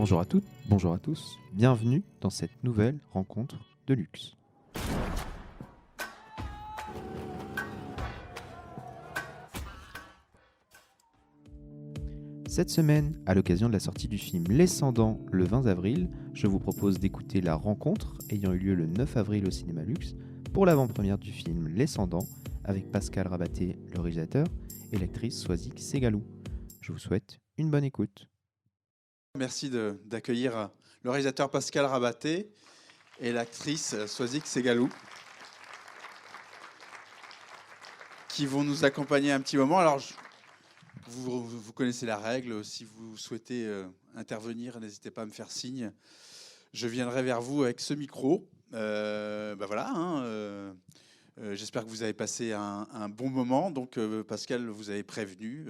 Bonjour à toutes, bonjour à tous, bienvenue dans cette nouvelle rencontre de luxe. Cette semaine, à l'occasion de la sortie du film L'Escendant le 20 avril, je vous propose d'écouter la rencontre ayant eu lieu le 9 avril au Cinéma Luxe pour l'avant-première du film L'Escendant avec Pascal Rabaté, le réalisateur, et l'actrice Soisic Segalou. Je vous souhaite une bonne écoute. Merci d'accueillir le réalisateur Pascal Rabaté et l'actrice Soisic Segalou qui vont nous accompagner un petit moment. Alors, vous connaissez la règle. Si vous souhaitez intervenir, n'hésitez pas à me faire signe. Je viendrai vers vous avec ce micro. J'espère que vous avez passé un bon moment. Donc, Pascal, vous avez prévenu.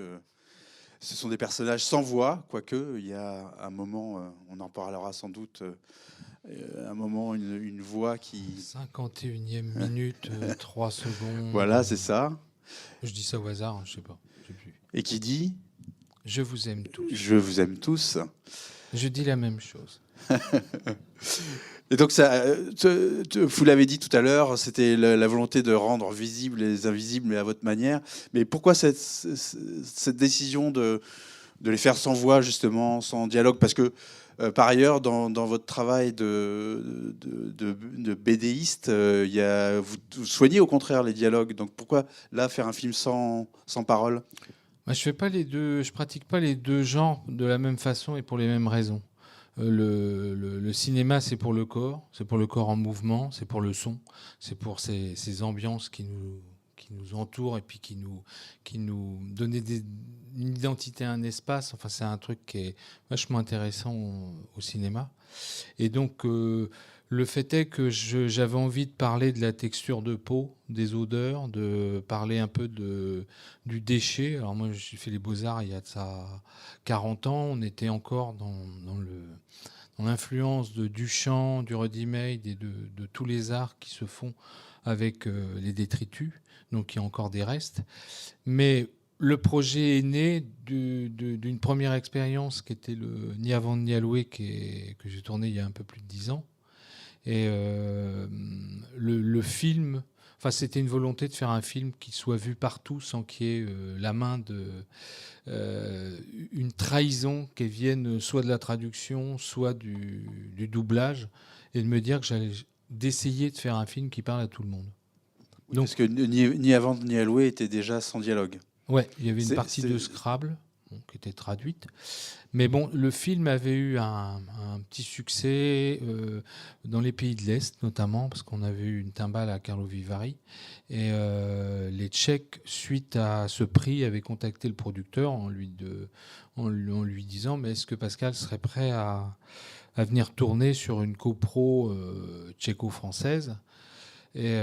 Ce sont des personnages sans voix, quoique il y a un moment, on en parlera sans doute, un moment, une voix qui... 51e minute, 3 secondes. Voilà, c'est ça. Je dis ça au hasard, je sais pas. Je sais plus. Et qui dit « Je vous aime tous ». Je vous aime tous. Je dis la même chose. Et donc, ça, vous l'avez dit tout à l'heure, c'était la volonté de rendre visibles les invisibles, mais à votre manière. Mais pourquoi cette décision de les faire sans voix, justement, sans dialogue? Parce que, par ailleurs, dans votre travail de BDiste, vous soignez au contraire les dialogues. Donc, pourquoi là faire un film sans parole? Moi, je pratique pas les deux genres de la même façon et pour les mêmes raisons. Le cinéma, c'est pour le corps en mouvement, c'est pour le son, c'est pour ces ambiances qui nous entourent et puis qui nous donnent une identité, un espace. Enfin, c'est un truc qui est vachement intéressant au cinéma. Et donc, le fait est que j'avais envie de parler de la texture de peau, des odeurs, de parler un peu du déchet. Alors moi, j'ai fait les Beaux-Arts il y a de ça 40 ans. On était encore dans l'influence de Duchamp, du ready-made et de tous les arts qui se font avec les détritus. Donc il y a encore des restes. Mais le projet est né d'une première expérience qui était le Ni avant ni à louer, que j'ai tourné il y a un peu plus de 10 ans. Et le film, enfin, c'était une volonté de faire un film qui soit vu partout sans qu'il y ait la main une trahison qui vienne soit de la traduction, soit du doublage, et de me dire que d'essayer de faire un film qui parle à tout le monde. Oui, donc, parce que ni avant ni à louer était déjà sans dialogue. Ouais, il y avait une partie de Scrabble qui était traduite. Mais bon, le film avait eu un petit succès dans les pays de l'Est, notamment, parce qu'on avait eu une timbale à Karlovy Vary. Et les Tchèques, suite à ce prix, avaient contacté le producteur en lui disant « Mais est-ce que Pascal serait prêt à venir tourner sur une copro tchéco-française ?» Et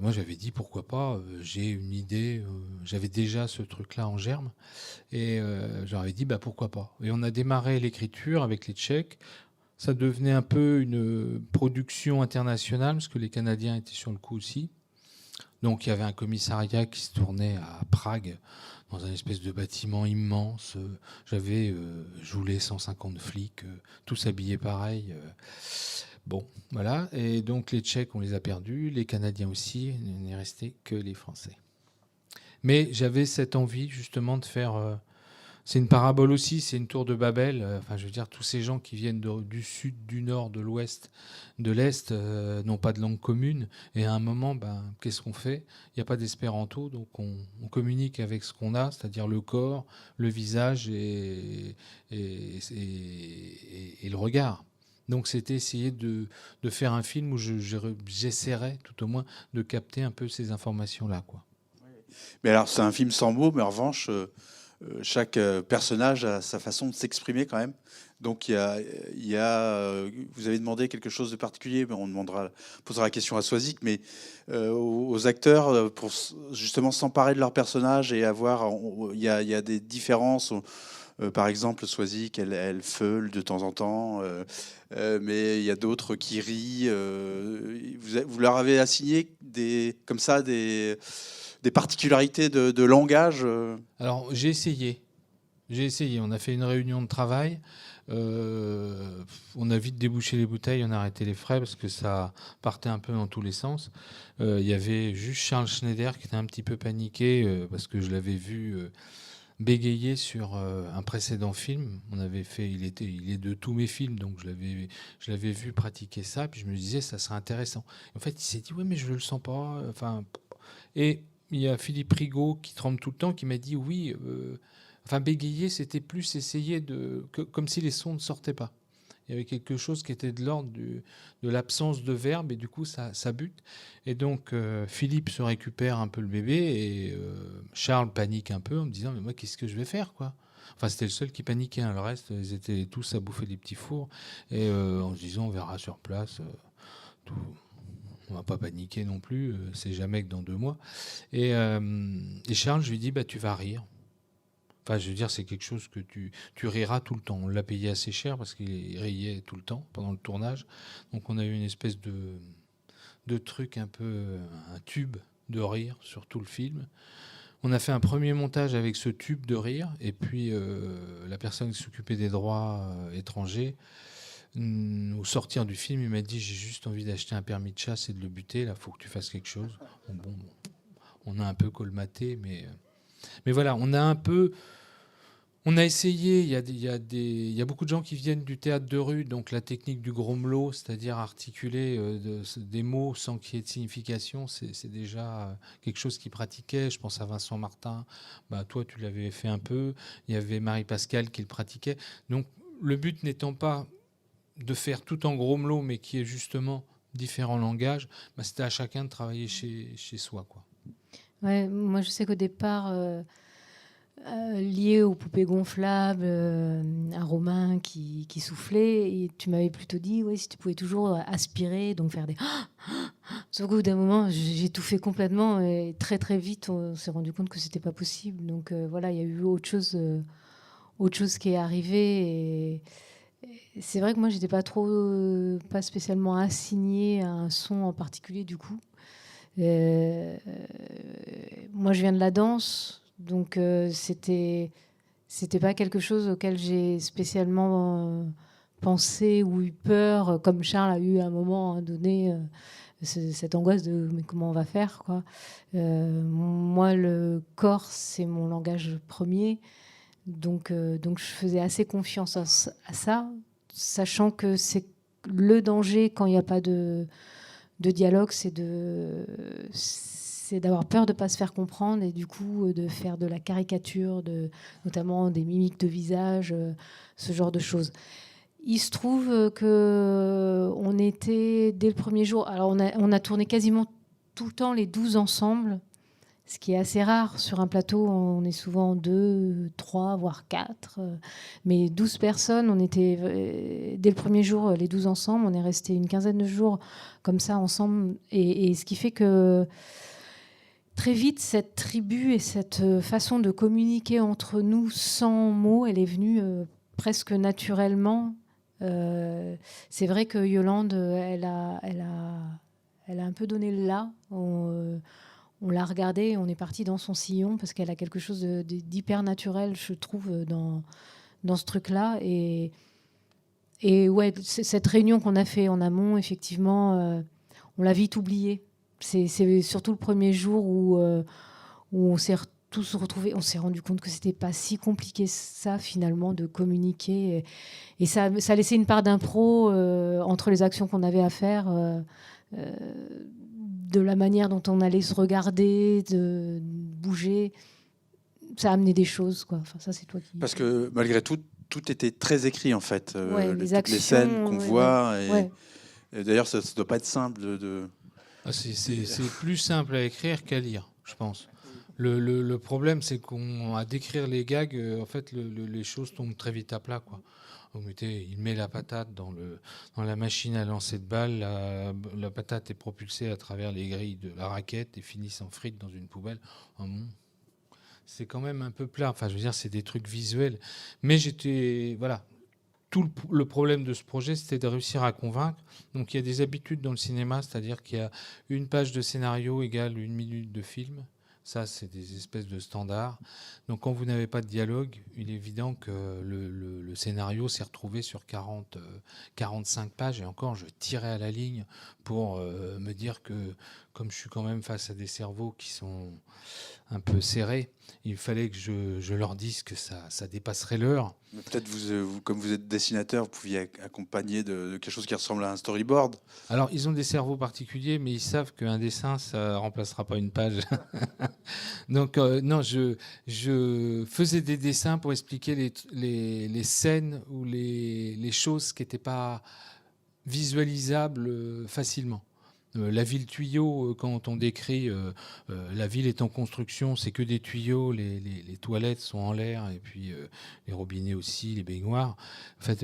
moi, j'avais dit pourquoi pas, j'ai une idée, j'avais déjà ce truc-là en germe, et j'avais dit pourquoi pas. Et on a démarré l'écriture avec les Tchèques. Ça devenait un peu une production internationale, parce que les Canadiens étaient sur le coup aussi. Donc il y avait un commissariat qui se tournait à Prague, dans un espèce de bâtiment immense. J'avais joulé 150 flics, tous habillés pareil. Bon, voilà. Et donc les Tchèques, on les a perdus, les Canadiens aussi. Il n'est resté que les Français. Mais j'avais cette envie justement de faire... c'est une parabole aussi, c'est une tour de Babel. Enfin, je veux dire, tous ces gens qui viennent du sud, du nord, de l'ouest, de l'est, n'ont pas de langue commune. Et à un moment, qu'est-ce qu'on fait? Il n'y a pas d'espéranto, donc on communique avec ce qu'on a, c'est-à-dire le corps, le visage et le regard. Donc c'était essayer de faire un film où j'essaierais tout au moins de capter un peu ces informations-là, quoi. Mais alors c'est un film sans mots, mais en revanche, chaque personnage a sa façon de s'exprimer quand même. Donc vous avez demandé quelque chose de particulier, mais on posera la question à Soisic, mais aux acteurs, pour justement s'emparer de leur personnage et avoir, il y a des différences. Par exemple, Soisic, elle feule de temps en temps, mais il y a d'autres qui rient. Vous leur avez assigné des particularités de langage? Alors, j'ai essayé. On a fait une réunion de travail. On a vite débouché les bouteilles, on a arrêté les frais parce que ça partait un peu dans tous les sens. Il y avait juste Charles Schneider qui était un petit peu paniqué parce que je l'avais vu bégayer sur un précédent film. On avait fait, il est de tous mes films, donc je l'avais vu pratiquer ça. Puis je me disais, ça serait intéressant. En fait, il s'est dit, ouais, mais je le sens pas. Enfin, et il y a Philippe Rigaud qui tremble tout le temps, qui m'a dit, oui. Enfin, bégayer, c'était plus essayer comme si les sons ne sortaient pas. Il y avait quelque chose qui était de l'ordre de l'absence de verbe et du coup ça bute. Et donc Philippe se récupère un peu le bébé et Charles panique un peu en me disant mais moi qu'est-ce que je vais faire quoi. Enfin c'était le seul qui paniquait, hein. Le reste ils étaient tous à bouffer des petits fours et en se disant on verra sur place. Tout. On va pas paniquer non plus, c'est jamais que dans 2 mois. Et Charles je lui dis bah tu vas rire. Enfin, je veux dire, c'est quelque chose que tu riras tout le temps. On l'a payé assez cher parce qu'il riait tout le temps pendant le tournage. Donc, on a eu une espèce de truc un peu, un tube de rire sur tout le film. On a fait un premier montage avec ce tube de rire. Et puis, la personne qui s'occupait des droits étrangers, au sortir du film, il m'a dit j'ai juste envie d'acheter un permis de chasse et de le buter. Là, il faut que tu fasses quelque chose. Bon, on a un peu colmaté, mais voilà, on a essayé, il y a beaucoup de gens qui viennent du théâtre de rue, donc la technique du gromelot, c'est-à-dire articuler des mots sans qu'il y ait de signification, c'est déjà quelque chose qu'ils pratiquaient. Je pense à Vincent Martin, bah, toi tu l'avais fait un peu, il y avait Marie-Pascale qui le pratiquait. Donc le but n'étant pas de faire tout en gromelot, mais qui est justement différents langages, bah, c'était à chacun de travailler chez soi, quoi. Ouais, moi je sais qu'au départ, lié aux poupées gonflables, à Romain qui soufflait, et tu m'avais plutôt dit si tu pouvais toujours aspirer, donc faire des... Sauf qu'au bout d'un moment, j'ai tout fait complètement, et très très vite, on s'est rendu compte que c'était pas possible. Donc voilà, il y a eu autre chose qui est arrivé. Et c'est vrai que moi, j'étais pas spécialement assignée à un son en particulier du coup. Moi, je viens de la danse, donc c'était pas quelque chose auquel j'ai spécialement pensé ou eu peur, comme Charles a eu à un moment donné cette angoisse de mais comment on va faire quoi. Moi, le corps, c'est mon langage premier, donc je faisais assez confiance à ça, sachant que c'est le danger quand il n'y a pas de dialogue, c'est d'avoir peur de ne pas se faire comprendre et du coup de faire de la caricature, notamment des mimiques de visage, ce genre de choses. Il se trouve qu'on était, dès le premier jour, alors on a tourné quasiment tout le temps les 12 ensemble, ce qui est assez rare. Sur un plateau, on est souvent 2, 3, voire 4. Mais 12 personnes, on était dès le premier jour, les 12 ensemble. On est resté une quinzaine de jours comme ça ensemble. Et ce qui fait que très vite, cette tribu et cette façon de communiquer entre nous sans mots, elle est venue presque naturellement. C'est vrai que Yolande, elle a un peu donné le là. On l'a regardée et on est parti dans son sillon parce qu'elle a quelque chose d'hyper naturel, je trouve, dans ce truc-là. Et ouais, cette réunion qu'on a fait en amont, effectivement, on l'a vite oubliée. C'est surtout le premier jour où on s'est tous retrouvés. On s'est rendu compte que c'était pas si compliqué ça, finalement, de communiquer. Et ça laissait une part d'impro entre les actions qu'on avait à faire. De la manière dont on allait se regarder, de bouger, ça a amené des choses, quoi. Enfin, ça, c'est toi qui... Parce que malgré tout était très écrit en fait. Ouais, Toutes les scènes qu'on voit. Ouais. Et d'ailleurs, ça ne doit pas être simple de... C'est plus simple à écrire qu'à lire, je pense. Le problème, c'est qu'à décrire les gags, en fait, les choses tombent très vite à plat, quoi. Il met la patate dans la machine à lancer de balles. La patate est propulsée à travers les grilles de la raquette et finit en frites dans une poubelle. C'est quand même un peu plat. Enfin, je veux dire, c'est des trucs visuels. Mais voilà. Tout le problème de ce projet, c'était de réussir à convaincre. Donc, il y a des habitudes dans le cinéma, c'est-à-dire qu'il y a une page de scénario égale 1 minute de film. Ça, c'est des espèces de standards. Donc, quand vous n'avez pas de dialogue, il est évident que le scénario s'est retrouvé sur 45 pages. Et encore, je tirais à la ligne pour me dire que, comme je suis quand même face à des cerveaux qui sont un peu serrés, il fallait que je leur dise que ça dépasserait l'heure. Peut-être comme vous êtes dessinateur, vous pouviez accompagner de quelque chose qui ressemble à un storyboard. Alors, ils ont des cerveaux particuliers, mais ils savent qu'un dessin, ça remplacera pas une page. Donc, non, je faisais des dessins pour expliquer les scènes ou les choses qui n'étaient pas visualisables facilement. La ville tuyau, quand on décrit la ville est en construction, c'est que des tuyaux, les toilettes sont en l'air, et puis les robinets aussi, les baignoires. En fait,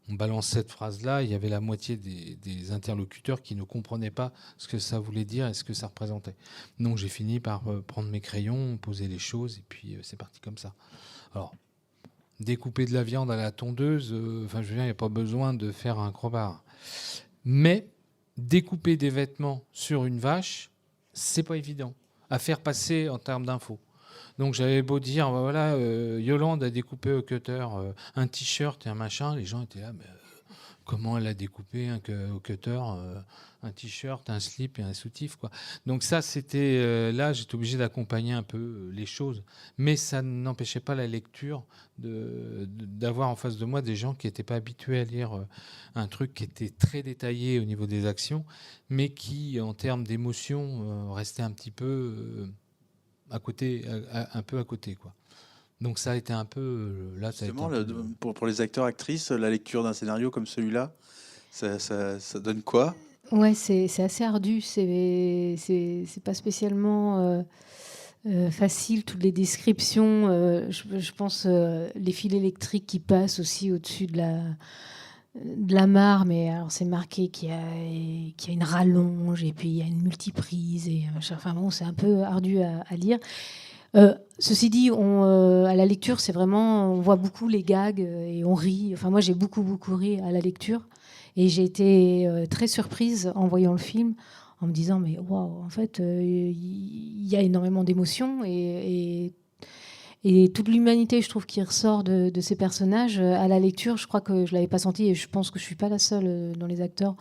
on balance cette phrase-là, il y avait la moitié des interlocuteurs qui ne comprenaient pas ce que ça voulait dire et ce que ça représentait. Donc j'ai fini par prendre mes crayons, poser les choses, et puis c'est parti comme ça. Alors, découper de la viande à la tondeuse, je veux dire, il n'y a pas besoin de faire un crowbar. Mais découper des vêtements sur une vache, c'est pas évident à faire passer en termes d'infos. Donc j'avais beau dire, voilà, Yolande a découpé au cutter un t-shirt et un machin, les gens étaient là, mais comment elle a découpé au cutter un t-shirt, un slip et un soutif, quoi. Donc ça, c'était là, j'étais obligé d'accompagner un peu les choses, mais ça n'empêchait pas la lecture d'avoir en face de moi des gens qui n'étaient pas habitués à lire un truc qui était très détaillé au niveau des actions, mais qui, en termes d'émotion, restait un petit peu à côté, un peu à côté, quoi. Donc ça a été un peu là. Justement, pour les acteurs, actrices, la lecture d'un scénario comme celui-là, ça donne quoi? Ouais, c'est assez ardu. C'est pas spécialement facile, toutes les descriptions. Je pense les fils électriques qui passent aussi au-dessus de la mare, mais alors c'est marqué qu'il y a une rallonge et puis il y a une multiprise. Et, enfin bon, c'est un peu ardu à lire. Ceci dit, à la lecture, c'est vraiment, on voit beaucoup les gags et on rit. Enfin, moi, j'ai beaucoup ri à la lecture. Et j'ai été très surprise en voyant le film, en me disant, mais waouh, en fait, il y a énormément d'émotions et toute l'humanité, je trouve, qui ressort de ces personnages. À la lecture, je crois que je ne l'avais pas senti et je pense que je ne suis pas la seule dans les acteurs.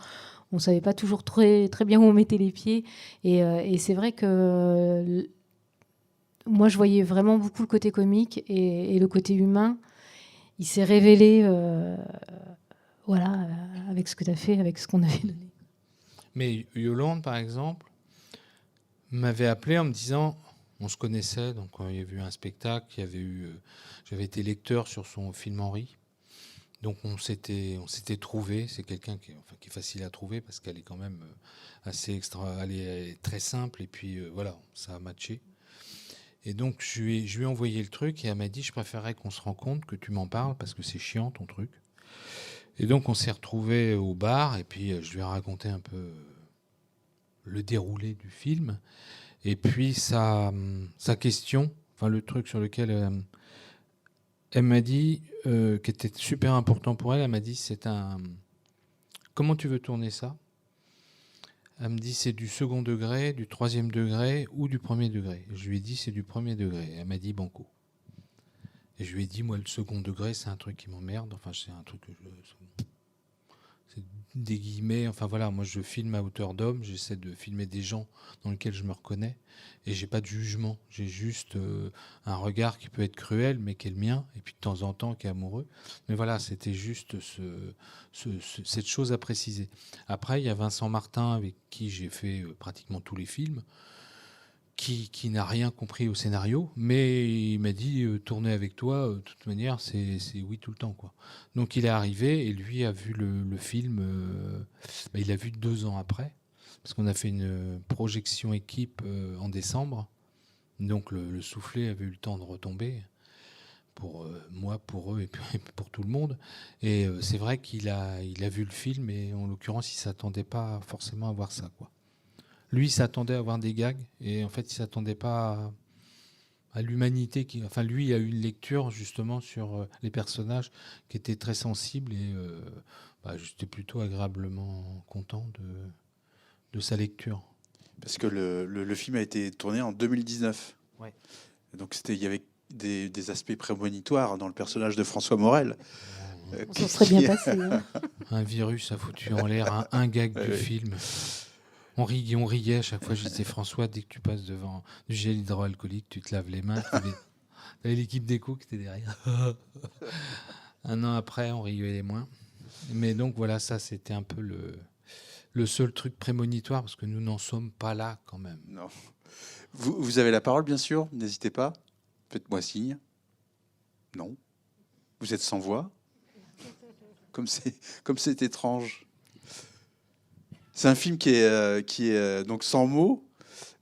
On ne savait pas toujours très, très bien où on mettait les pieds. Et c'est vrai que moi, je voyais vraiment beaucoup le côté comique et le côté humain. Il s'est révélé, voilà, avec ce que tu as fait, avec ce qu'on avait donné. Mais Yolande, par exemple, m'avait appelé en me disant, on se connaissait, donc il y avait eu un spectacle, j'avais été lecteur sur son film Henri. Donc on s'était trouvé. C'est quelqu'un qui est facile à trouver parce qu'elle est quand même assez elle est très simple et puis voilà, ça a matché. Et donc je lui ai envoyé le truc et elle m'a dit, je préférerais qu'on se rencontre, que tu m'en parles parce que c'est chiant ton truc. Et donc on s'est retrouvés au bar et puis je lui ai raconté un peu le déroulé du film et puis sa question, enfin le truc sur lequel elle m'a dit, qui était super important pour elle, elle m'a dit, comment tu veux tourner ça? Elle me dit, c'est du second degré, du troisième degré ou du premier degré. Je lui ai dit, c'est du premier degré. Elle m'a dit, banco. Et je lui ai dit, moi, le second degré, c'est un truc qui m'emmerde. Enfin, c'est un truc que c'est des guillemets. Enfin, voilà, moi, je filme à hauteur d'homme. J'essaie de filmer des gens dans lesquels je me reconnais. Et j'ai pas de jugement. J'ai juste un regard qui peut être cruel, mais qui est le mien. Et puis, de temps en temps, qui est amoureux. Mais voilà, c'était juste cette chose à préciser. Après, il y a Vincent Martin, avec qui j'ai fait pratiquement tous les films, qui n'a rien compris au scénario, mais il m'a dit tourner avec toi, de toute manière, c'est oui tout le temps, quoi. Donc il est arrivé et lui a vu le film, il l'a vu 2 ans après, parce qu'on a fait une projection équipe en décembre, donc le soufflet avait eu le temps de retomber pour moi, pour eux et puis pour tout le monde. Et c'est vrai qu'il a vu le film et en l'occurrence, il s'attendait pas forcément à voir ça, quoi. Lui, il s'attendait à avoir des gags et en fait, il s'attendait pas à l'humanité. Enfin, lui, il a eu une lecture justement sur les personnages qui était très sensible et j'étais plutôt agréablement content de sa lecture. Parce que le film a été tourné en 2019. Ouais. Donc il y avait des aspects prémonitoires dans le personnage de François Morel. On s'en serait bien passé. Hein. Un virus a foutu en l'air un gag du film. On riait à chaque fois. Je disais, François, dès que tu passes devant du gel hydroalcoolique, tu te laves les mains. T'avais l'équipe d'écho qui était derrière. Un an après, on rigolait moins. Mais donc voilà, ça c'était un peu le seul truc prémonitoire, parce que nous n'en sommes pas là quand même. Non. Vous avez la parole, bien sûr. N'hésitez pas. Faites-moi signe. Non. Vous êtes sans voix. Comme c'est étrange. C'est un film qui est donc sans mots.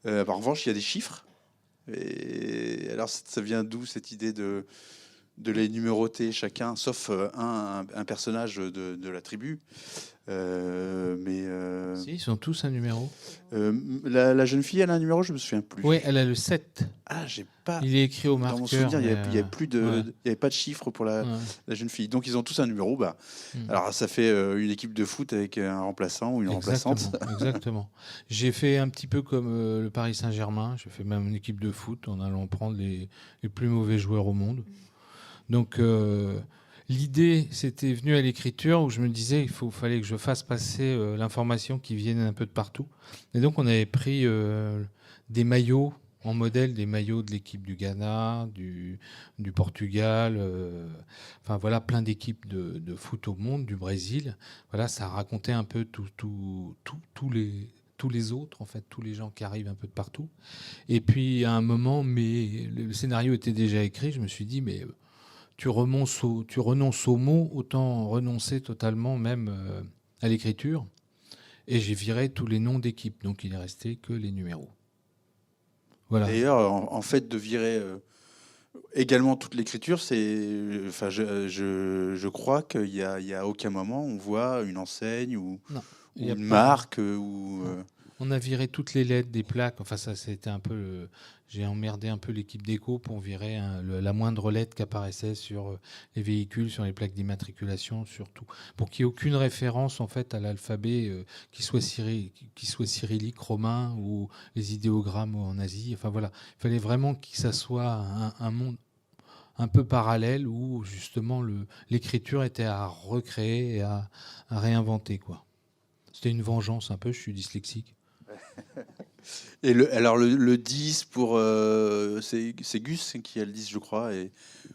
En revanche, il y a des chiffres. Et alors, ça vient d'où cette idée de les numéroter chacun, sauf un personnage de la tribu. Si, ils sont tous un numéro. La jeune fille, elle a un numéro, je me souviens plus. Oui, elle a le 7. Ah, j'ai pas. Il est écrit au marqueur. Dans mon souvenir, il n'y avait plus de, ouais. il y avait pas de chiffres pour la jeune fille. Donc ils ont tous un numéro. Alors ça fait une équipe de foot avec un remplaçant ou une remplaçante. Exactement. J'ai fait un petit peu comme le Paris Saint-Germain. J'ai fait même une équipe de foot en allant prendre les plus mauvais joueurs au monde. Donc l'idée, c'était venu à l'écriture où je me disais qu'il fallait que je fasse passer l'information qui vienne un peu de partout. Et donc on avait pris des maillots en modèle, des maillots de l'équipe du Ghana, du Portugal, enfin voilà, plein d'équipes de foot au monde, du Brésil. Voilà, ça racontait un peu tous les autres, en fait, tous les gens qui arrivent un peu de partout. Et puis à un moment, mais le scénario était déjà écrit, je me suis dit, mais tu renonces aux mots, autant renoncer totalement même à l'écriture. Et j'ai viré tous les noms d'équipes, donc il est resté que les numéros. Voilà. D'ailleurs, en fait, de virer également toute l'écriture, c'est, enfin, je crois qu'il y a aucun moment on voit une enseigne ou une marque ou. On a viré toutes les lettres des plaques. Enfin, ça, c'était un peu. J'ai emmerdé un peu l'équipe d'éco pour virer la moindre lettre qui apparaissait sur les véhicules, sur les plaques d'immatriculation, surtout, pour qu'il n'y ait aucune référence en fait à l'alphabet qui soit cyrillique, romain ou les idéogrammes en Asie. Enfin voilà, il fallait vraiment que ça soit un monde un peu parallèle où justement l'écriture était à recréer et à réinventer, quoi. C'était une vengeance un peu. Je suis dyslexique. Et le 10 pour c'est Gus qui a le 10 je crois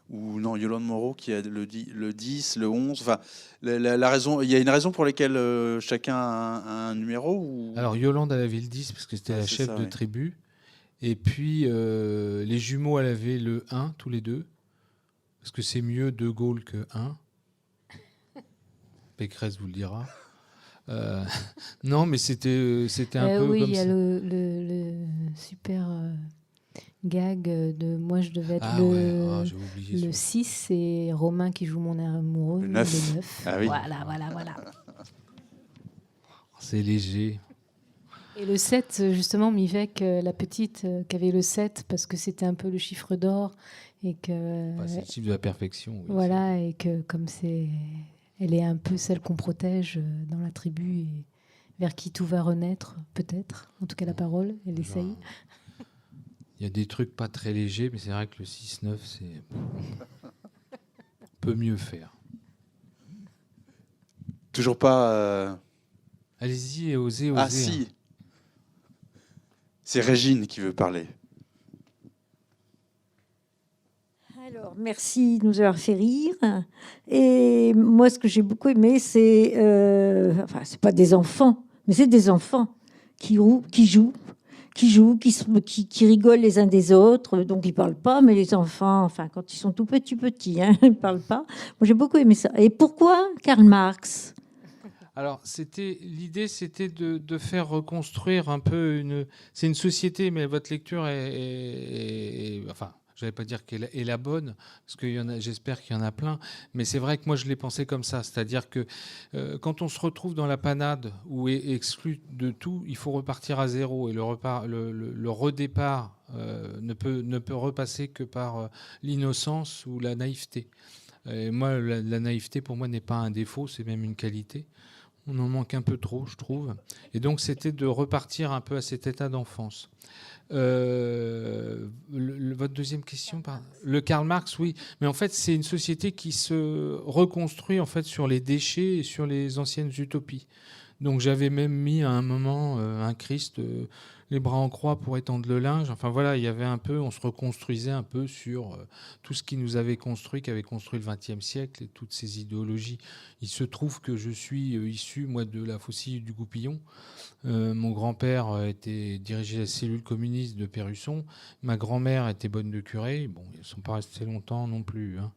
ou non Yolande Moreau qui a le 10, le 11, enfin la raison, il y a une raison pour laquelle chacun a un numéro ou... Alors Yolande elle avait le 10 parce que c'était la chef de tribu, et puis les jumeaux elle avait le 1 tous les deux parce que c'est mieux De Gaulle que 1. Pécresse vous le dira. Non, mais c'était un peu oui, comme il y a ça. le super gag de moi, je devais être le 6 et Romain qui joue mon amoureux, le 9. Ah oui. Voilà. C'est léger. Et le 7, justement, Mivek, la petite, qui avait le 7 parce que c'était un peu le chiffre d'or. Et que, c'est le chiffre de la perfection. Oui, voilà, et que comme c'est... Elle est un peu celle qu'on protège dans la tribu et vers qui tout va renaître, peut-être. En tout cas, la parole, elle essaye. Il y a des trucs pas très légers, mais c'est vrai que le 6-9, c'est... peut mieux faire. Toujours pas... Allez-y et osez. Ah si. C'est Régine qui veut parler. Alors, merci de nous avoir fait rire. Et moi, ce que j'ai beaucoup aimé, c'est... enfin, c'est pas des enfants, mais c'est des enfants qui jouent, qui rigolent les uns des autres. Donc, ils parlent pas, mais les enfants, enfin, quand ils sont tout petits, hein, ils parlent pas. Moi, j'ai beaucoup aimé ça. Et pourquoi Karl Marx ? Alors, l'idée, c'était de faire reconstruire un peu c'est une société, mais votre lecture est enfin... Je n'allais pas dire qu'elle est la bonne, parce que j'espère qu'il y en a plein, mais c'est vrai que moi je l'ai pensé comme ça, c'est-à-dire que quand on se retrouve dans la panade ou est exclu de tout, il faut repartir à zéro, et le redépart ne peut repasser que par l'innocence ou la naïveté. Et moi, la naïveté pour moi n'est pas un défaut, c'est même une qualité. On en manque un peu trop, je trouve. Et donc, c'était de repartir un peu à cet état d'enfance. Votre deuxième question, le Karl Marx, oui. Mais en fait, c'est une société qui se reconstruit en fait sur les déchets et sur les anciennes utopies. Donc, j'avais même mis à un moment un Christ, les bras en croix pour étendre le linge. Enfin voilà, il y avait un peu, on se reconstruisait un peu sur tout ce qui nous avait construit, qui avait construit le XXe siècle et toutes ces idéologies. Il se trouve que je suis issu, moi, de la faucille du Goupillon. Mon grand-père était dirigé la cellule communiste de Pérusson. Ma grand-mère était bonne de curé. Bon, ils ne sont pas restés longtemps non plus, hein.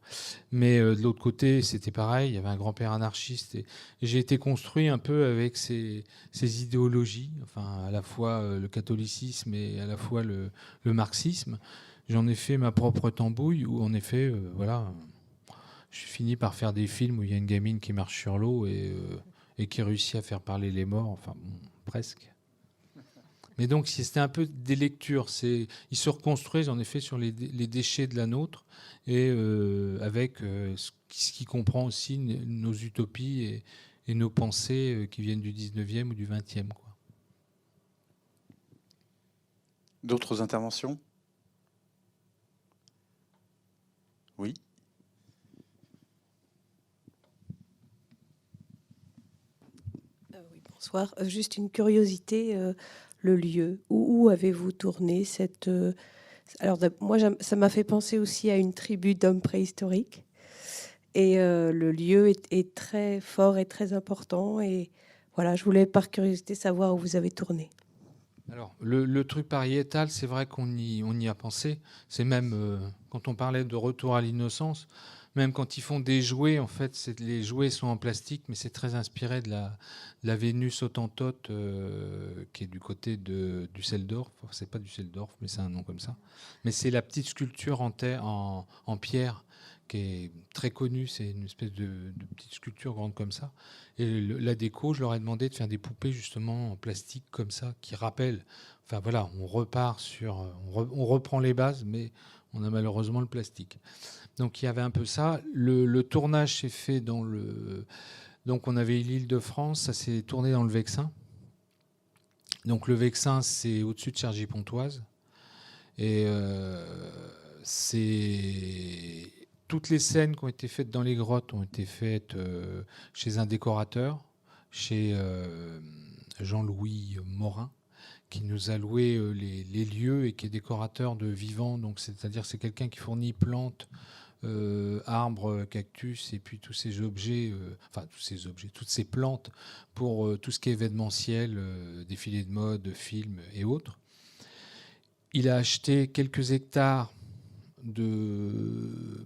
Mais de l'autre côté, c'était pareil. Il y avait un grand-père anarchiste. Et j'ai été construit un peu avec ces idéologies, enfin, à la fois le catholicisme et à la fois le marxisme. J'en ai fait ma propre tambouille où, en effet, voilà, je finis par faire des films où il y a une gamine qui marche sur l'eau et qui réussit à faire parler les morts. Enfin, bon, presque. Mais donc, c'était un peu des lectures. Ils se reconstruisent en effet sur les déchets de la nôtre et avec ce qui comprend aussi nos utopies et nos pensées qui viennent du 19e ou du 20e, quoi. D'autres interventions? Oui. Oui, bonsoir. Juste une curiosité, le lieu. Où avez-vous tourné cette... Alors, moi, ça m'a fait penser aussi à une tribu d'hommes préhistoriques. Et le lieu est très fort et très important. Et voilà, je voulais par curiosité savoir où vous avez tourné. Alors, le truc pariétal, c'est vrai qu'on y a pensé. C'est même, quand on parlait de retour à l'innocence, même quand ils font des jouets, en fait, les jouets sont en plastique, mais c'est très inspiré de la Vénus Hottentote qui est du côté de Düsseldorf. Enfin, c'est pas Düsseldorf, mais c'est un nom comme ça. Mais c'est la petite sculpture en pierre qui est très connue. C'est une espèce de petite sculpture grande comme ça. Et la déco, je leur ai demandé de faire des poupées justement en plastique comme ça, qui rappellent. Enfin voilà, on repart sur, on reprend les bases, mais on a malheureusement le plastique. Donc il y avait un peu ça. Le tournage s'est fait dans le. Donc on avait l'Île-de-France, ça s'est tourné dans le Vexin. Donc le Vexin, c'est au-dessus de Cergy-Pontoise. Et c'est. Toutes les scènes qui ont été faites dans les grottes ont été faites chez un décorateur, chez Jean-Louis Morin, qui nous a loué les lieux et qui est décorateur de vivants. Donc c'est-à-dire c'est quelqu'un qui fournit plantes, arbres, cactus et puis tous ces objets, toutes ces plantes pour tout ce qui est événementiel, défilés de mode, films et autres. Il a acheté quelques hectares de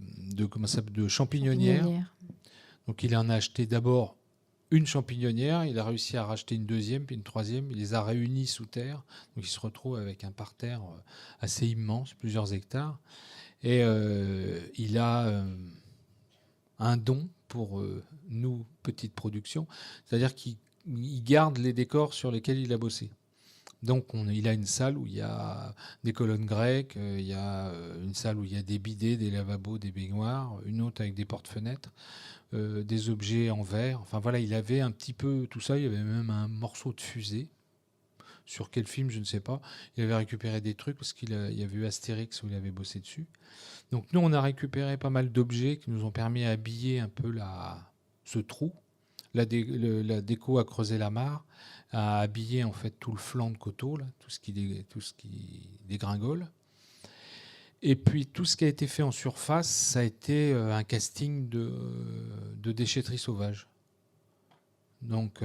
champignonnières. Donc il en a acheté d'abord une champignonnière, il a réussi à racheter une deuxième, puis une troisième, il les a réunis sous terre, donc il se retrouve avec un parterre assez immense, plusieurs hectares, et il a un don pour nous, petite production, c'est-à-dire qu'il garde les décors sur lesquels il a bossé. Donc il a une salle où il y a des colonnes grecques, il y a une salle où il y a des bidets, des lavabos, des baignoires, une autre avec des portes-fenêtres, des objets en verre. Enfin voilà, il avait un petit peu tout ça. Il y avait même un morceau de fusée. Sur quel film, je ne sais pas. Il avait récupéré des trucs parce qu'il y avait eu Astérix où il avait bossé dessus. Donc nous, on a récupéré pas mal d'objets qui nous ont permis à habiller un peu ce trou. La déco a creusé la mare, a habillé en fait tout le flanc de coteau, là, tout ce qui dégringole. Et puis tout ce qui a été fait en surface, ça a été un casting de déchetterie sauvage. Donc,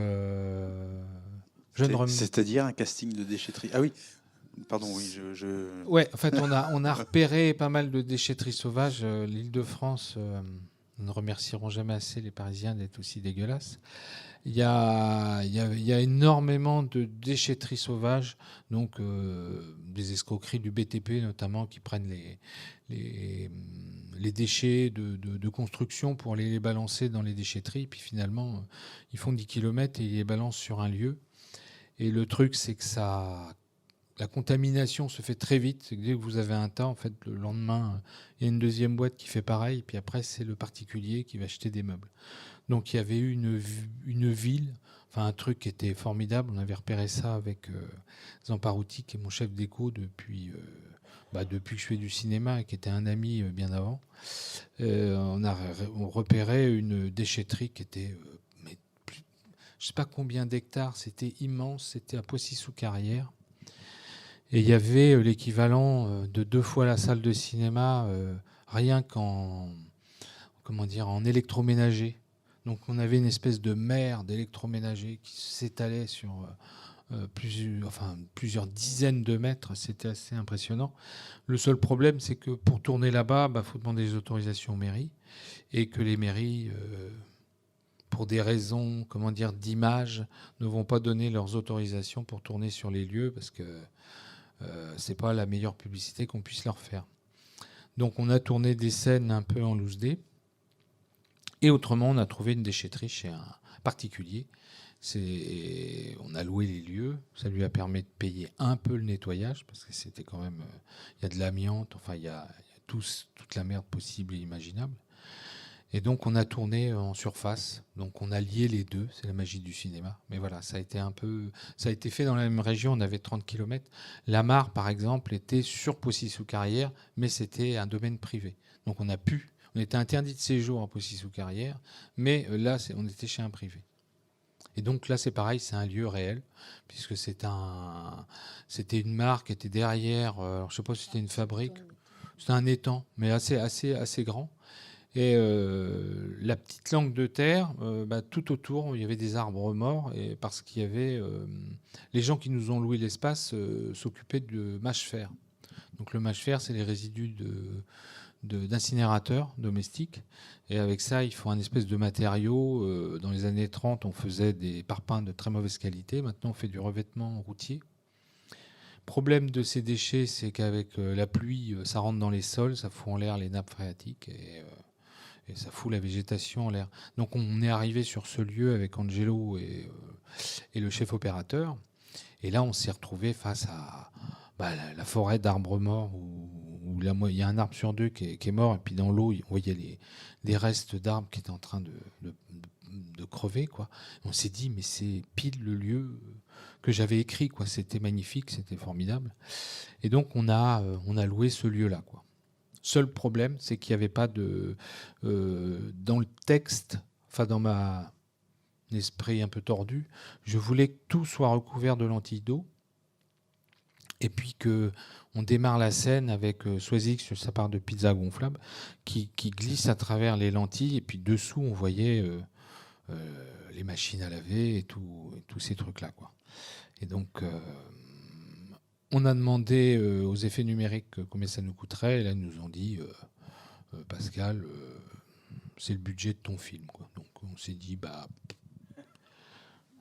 c'est-à-dire un casting de déchetterie. Ah oui, pardon, oui, Ouais, en fait, on a repéré pas mal de déchetterie sauvage. L'Île-de-France, nous ne remercierons jamais assez les Parisiens d'être aussi dégueulasses. Il y a énormément de déchetterie sauvage, donc des escroqueries du BTP notamment qui prennent les déchets de construction pour les balancer dans les déchetteries. Puis finalement, ils font 10 km et ils les balancent sur un lieu. Et le truc, c'est que la contamination se fait très vite. C'est que dès que vous avez un tas, en fait, le lendemain, il y a une deuxième boîte qui fait pareil. Puis après, c'est le particulier qui va acheter des meubles. Donc il y avait eu une ville, Enfin, un truc qui était formidable. On avait repéré ça avec Zamparouti, qui est mon chef d'éco depuis que je fais du cinéma et qui était un ami bien avant. On repérait une déchetterie qui était, je ne sais pas combien d'hectares, c'était immense, c'était à Poissy-sous-Carrière. Et il y avait l'équivalent de 2 fois la salle de cinéma, rien qu'en en électroménager. Donc on avait une espèce de mer d'électroménager qui s'étalait sur plusieurs dizaines de mètres. C'était assez impressionnant. Le seul problème, c'est que pour tourner là-bas, faut demander des autorisations aux mairies, et que les mairies, pour des raisons d'image, ne vont pas donner leurs autorisations pour tourner sur les lieux, parce que c'est pas la meilleure publicité qu'on puisse leur faire. Donc on a tourné des scènes un peu en loose day. Et autrement, on a trouvé une déchetterie chez un particulier. On a loué les lieux. Ça lui a permis de payer un peu le nettoyage, parce que c'était quand même... Il y a de l'amiante, il y a toute la merde possible et imaginable. Et donc, on a tourné en surface. Donc, on a lié les deux. C'est la magie du cinéma. Mais voilà, ça a été fait dans la même région. On avait 30 km. La Mare, par exemple, était sur Poissy-sous-Carrière, mais c'était un domaine privé. Donc, on était interdit de séjour à Poissy-sous-Carrière, mais là, on était chez un privé. Et donc là, c'est pareil, c'est un lieu réel, puisque c'était une mare qui était derrière, je ne sais pas si c'était une fabrique, c'était un étang, mais assez grand. Et la petite langue de terre, tout autour, il y avait des arbres morts, et parce qu'il y avait... les gens qui nous ont loué l'espace s'occupaient de mâche-fer. Donc le mâche-fer, c'est les résidus d'incinérateurs domestiques. Et avec ça, il faut un espèce de matériau. Dans les années 30, on faisait des parpaings de très mauvaise qualité. Maintenant, on fait du revêtement routier. Problème de ces déchets, c'est qu'avec la pluie, ça rentre dans les sols, ça fout en l'air les nappes phréatiques et ça fout la végétation en l'air. Donc on est arrivé sur ce lieu avec Angelo et le chef opérateur. Et là, on s'est retrouvé face à la forêt d'arbres morts où il y a un arbre sur 2 qui est mort, et puis dans l'eau, on voyait des restes d'arbres qui étaient en train de crever, quoi. On s'est dit, mais c'est pile le lieu que j'avais écrit, quoi. C'était magnifique, c'était formidable. Et donc, on a loué ce lieu-là, quoi. Seul problème, c'est qu'il n'y avait pas dans le texte, dans mon esprit un peu tordu, je voulais que tout soit recouvert de lentilles d'eau. Et puis qu'on démarre la scène avec Swayze sur sa part de pizza gonflable qui glisse à travers les lentilles. Et puis dessous, on voyait les machines à laver et tous ces trucs-là, quoi. Et donc, on a demandé aux effets numériques combien ça nous coûterait. Et là, ils nous ont dit, Pascal, c'est le budget de ton film, quoi. Donc, on s'est dit,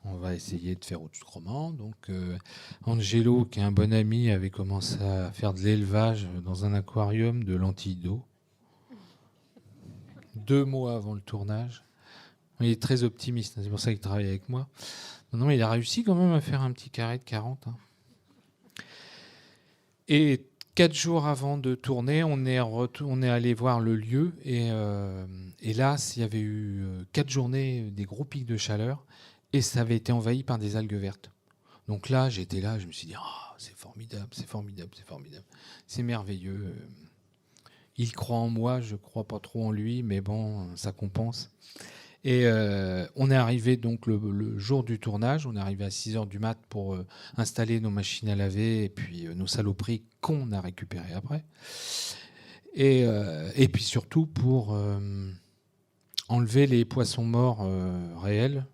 on va essayer de faire autrement. Donc, Angelo, qui est un bon ami, avait commencé à faire de l'élevage dans un aquarium de lentilles d'eau. 2 mois avant le tournage. Il est très optimiste, c'est pour ça qu'il travaille avec moi. Non, mais il a réussi quand même à faire un petit carré de 40. Et 4 jours avant de tourner, on est allé voir le lieu. Et là, il y avait eu 4 journées, des gros pics de chaleur. Et ça avait été envahi par des algues vertes. Donc là, j'étais là, je me suis dit, c'est formidable, c'est formidable, c'est formidable. C'est merveilleux. Il croit en moi, je ne crois pas trop en lui, mais bon, ça compense. Et on est arrivé donc le jour du tournage, on est arrivé à 6h du mat pour installer nos machines à laver et puis nos saloperies qu'on a récupérées après. Et puis surtout pour enlever les poissons morts réels,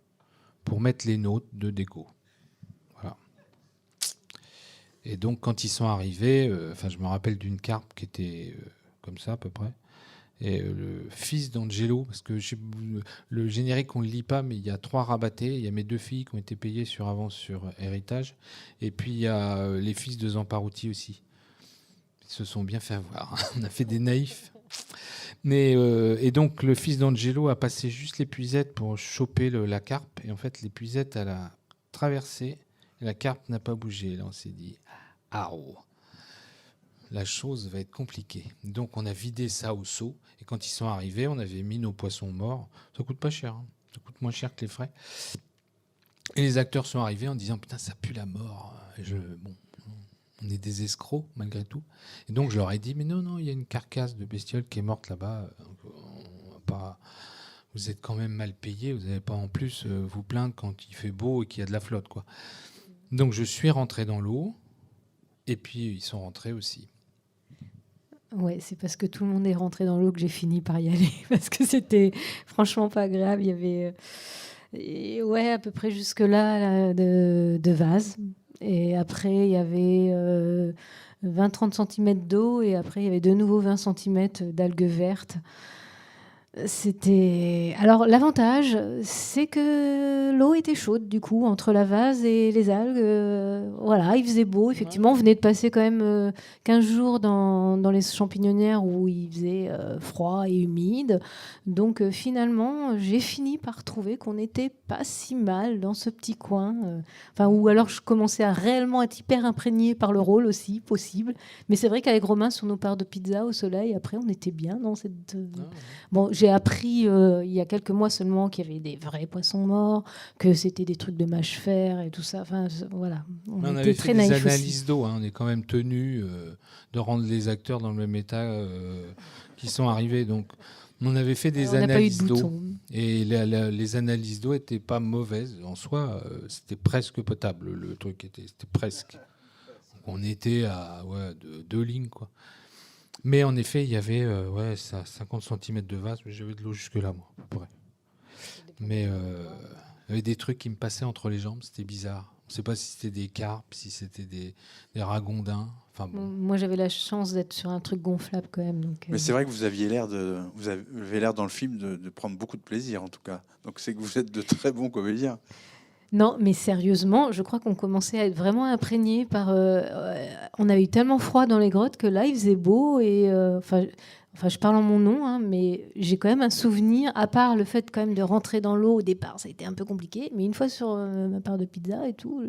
pour mettre les nôtres de déco. Voilà. Et donc, quand ils sont arrivés, je me rappelle d'une carpe qui était comme ça, à peu près. Et le fils d'Angelo, parce que le générique, on ne le lit pas, mais il y a 3 rabattés. Il y a mes 2 filles qui ont été payées sur avance sur héritage. Et puis, il y a les fils de Zamparouti aussi. Ils se sont bien fait avoir. On a fait des naïfs. Mais, et donc, le fils d'Angelo a passé juste l'épuisette pour choper la carpe. Et en fait, l'épuisette, elle a traversé et la carpe n'a pas bougé. Là, on s'est dit, la chose va être compliquée. Donc, on a vidé ça au seau. Et quand ils sont arrivés, on avait mis nos poissons morts. Ça coûte pas cher. Ça coûte moins cher que les frais. Et les acteurs sont arrivés en disant putain, ça pue la mort. Et bon, on est des escrocs malgré tout. Et donc je leur ai dit mais non, il y a une carcasse de bestiole qui est morte là-bas. On va pas. Vous êtes quand même mal payés. Vous n'allez pas en plus vous plaindre quand il fait beau et qu'il y a de la flotte, quoi. Donc je suis rentré dans l'eau. Et puis ils sont rentrés aussi. Ouais, c'est parce que tout le monde est rentré dans l'eau que j'ai fini par y aller, parce que c'était franchement pas agréable. Il y avait à peu près jusque-là de vase. Et après, il y avait 20-30 cm d'eau. Et après, il y avait de nouveau 20 cm d'algues vertes. Alors, l'avantage, c'est que l'eau était chaude, du coup, entre la vase et les algues. Voilà, il faisait beau. Effectivement, on venait de passer quand même 15 jours dans les champignonnières où il faisait froid et humide. Donc, finalement, j'ai fini par trouver qu'on n'était pas si mal dans ce petit coin. Ou alors, je commençais à réellement être hyper imprégnée par le rôle aussi, possible. Mais c'est vrai qu'avec Romain, sur nos parts de pizza au soleil, après, on était bien dans cette... Bon, j'ai appris il y a quelques mois seulement qu'il y avait des vrais poissons morts, que c'était des trucs de mâche-fer et tout ça. Enfin, voilà. On avait fait des analyses d'eau. On est quand même tenu de rendre les acteurs dans le même état qui sont arrivés. Donc, on avait fait des analyses d'eau. Et les analyses d'eau n'étaient pas mauvaises. En soi, c'était presque potable. Le truc c'était presque. Donc, on était à 2 lignes, quoi. Mais en effet, il y avait 50 cm de vase, mais j'avais de l'eau jusque-là, moi, à peu près. Mais il y avait des trucs qui me passaient entre les jambes, c'était bizarre. On ne sait pas si c'était des carpes, si c'était des ragondins. Enfin, bon. Moi, j'avais la chance d'être sur un truc gonflable quand même. Donc, Mais c'est vrai que vous avez l'air dans le film de prendre beaucoup de plaisir, en tout cas. Donc c'est que vous êtes de très bons comédiens. Non, mais sérieusement, je crois qu'on commençait à être vraiment imprégnés par... on avait eu tellement froid dans les grottes que là, il faisait beau. Et je parle en mon nom, hein, mais j'ai quand même un souvenir, à part le fait quand même de rentrer dans l'eau au départ, ça a été un peu compliqué. Mais une fois sur ma part de pizza et tout,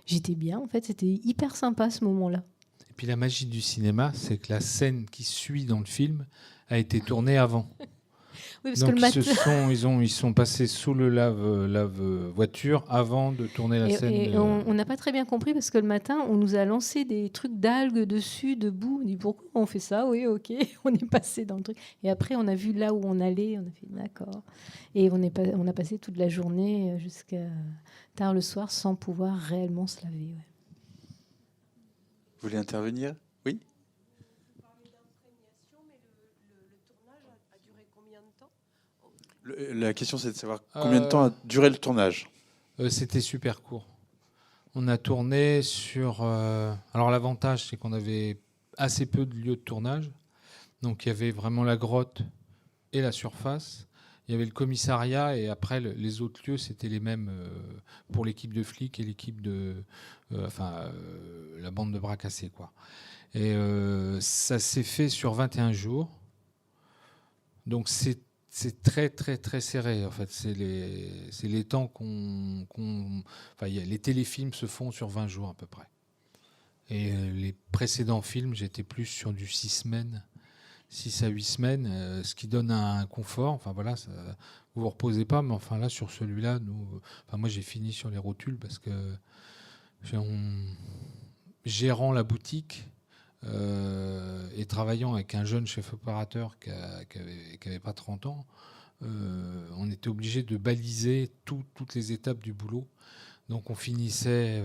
j'étais bien. En fait, c'était hyper sympa ce moment-là. Et puis la magie du cinéma, c'est que la scène qui suit dans le film a été tournée avant. Oui, parce donc que ils sont passés sous le lave-voiture avant de tourner la scène. Et on n'a pas très bien compris parce que le matin, on nous a lancé des trucs d'algues dessus, debout. On dit pourquoi on fait ça? Oui, ok. On est passé dans le truc. Et après, on a vu là où on allait. On a fait d'accord. Et on a passé toute la journée jusqu'à tard le soir sans pouvoir réellement se laver. Ouais. Vous voulez intervenir? Oui. La question, c'est de savoir combien de temps a duré le tournage. C'était super court. On a tourné sur... Alors l'avantage, c'est qu'on avait assez peu de lieux de tournage. Donc il y avait vraiment la grotte et la surface. Il y avait le commissariat et après, les autres lieux, c'était les mêmes pour l'équipe de flics et l'équipe de... la bande de bras cassés, quoi. Et ça s'est fait sur 21 jours. Donc c'est très, très, très serré, en fait. C'est les temps les téléfilms se font sur 20 jours, à peu près. Et les précédents films, j'étais plus sur du 6 semaines, 6 à 8 semaines, ce qui donne un confort. Enfin, voilà, vous vous reposez pas, mais enfin, là, sur celui-là, moi, j'ai fini sur les rotules parce que gérant la boutique... et travaillant avec un jeune chef opérateur qui avait pas 30 ans, on était obligé de baliser toutes les étapes du boulot. Donc on finissait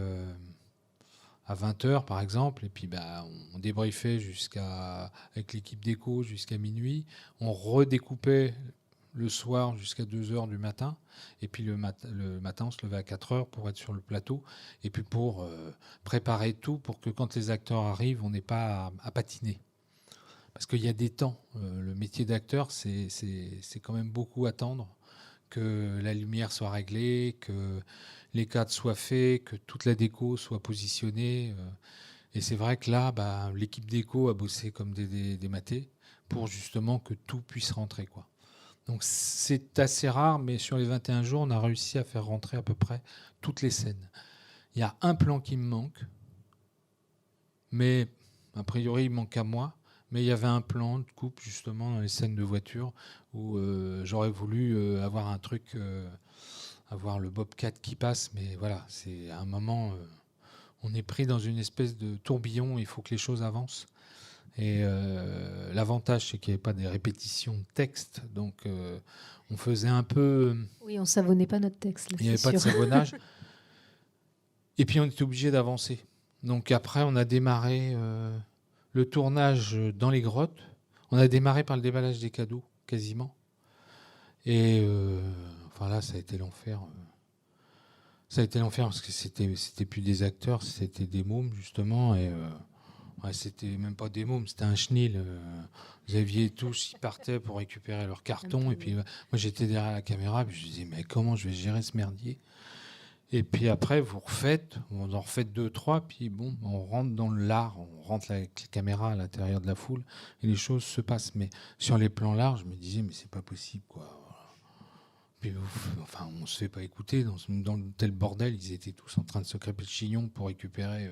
à 20h par exemple, et puis on débriefait avec l'équipe d'éco jusqu'à minuit. On redécoupait le soir jusqu'à 2h du matin. Et puis le matin, on se levait à 4h pour être sur le plateau. Et puis pour préparer tout pour que quand les acteurs arrivent, on n'ait pas à patiner. Parce qu'il y a des temps. Le métier d'acteur, c'est quand même beaucoup attendre que la lumière soit réglée, que les cadres soient faits, que toute la déco soit positionnée. Et c'est vrai que là, l'équipe déco a bossé comme des matés pour justement que tout puisse rentrer, quoi. Donc c'est assez rare, mais sur les 21 jours, on a réussi à faire rentrer à peu près toutes les scènes. Il y a un plan qui me manque, mais a priori, il manque à moi. Mais il y avait un plan de coupe, justement, dans les scènes de voiture, où j'aurais voulu avoir un truc à voir le Bobcat qui passe, mais voilà, c'est à un moment, on est pris dans une espèce de tourbillon, il faut que les choses avancent. Et l'avantage, c'est qu'il n'y avait pas des répétitions de texte, donc on faisait un peu... Oui, on savonnait pas notre texte. Là, il n'y avait c'est pas de sûr. savonnage. Et puis on était obligé d'avancer. Donc après, on a démarré le tournage dans les grottes. On a démarré par le déballage des cadeaux, quasiment. Et enfin là, ça a été l'enfer. Ça a été l'enfer parce que c'était plus des acteurs, c'était des mômes, justement. Et ouais, c'était même pas des mômes, c'était un chenil. Vous aviez tous, ils partaient pour récupérer leur carton. Et puis moi, j'étais derrière la caméra. Puis je me disais, mais comment je vais gérer ce merdier? Et puis après, vous en refaites 2, 3, puis bon, on rentre dans l'art, on rentre avec la caméra à l'intérieur de la foule, et les choses se passent. Mais sur les plans larges, je me disais, mais c'est pas possible, quoi. Puis, enfin, on se fait pas écouter dans tel bordel. Ils étaient tous en train de se crêper le chignon pour récupérer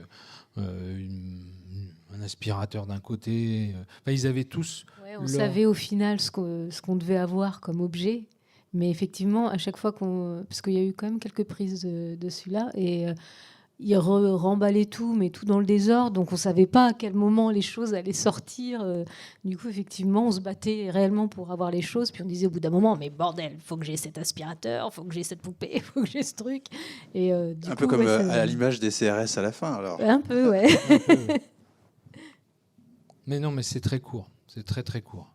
un aspirateur d'un côté. Enfin, ils avaient tous. Ouais, on savait au final ce qu'on devait avoir comme objet. Mais effectivement, à chaque fois parce qu'il y a eu quand même quelques prises de celui-là, et ils remballaient tout, mais tout dans le désordre, donc on ne savait pas à quel moment les choses allaient sortir. Du coup, effectivement, on se battait réellement pour avoir les choses, puis on disait au bout d'un moment, mais bordel, il faut que j'ai cet aspirateur, il faut que j'ai cette poupée, il faut que j'ai ce truc. Et, un peu comme à l'image des CRS à la fin, alors. Un peu, ouais. Mais non, mais c'est très court, c'est très très court.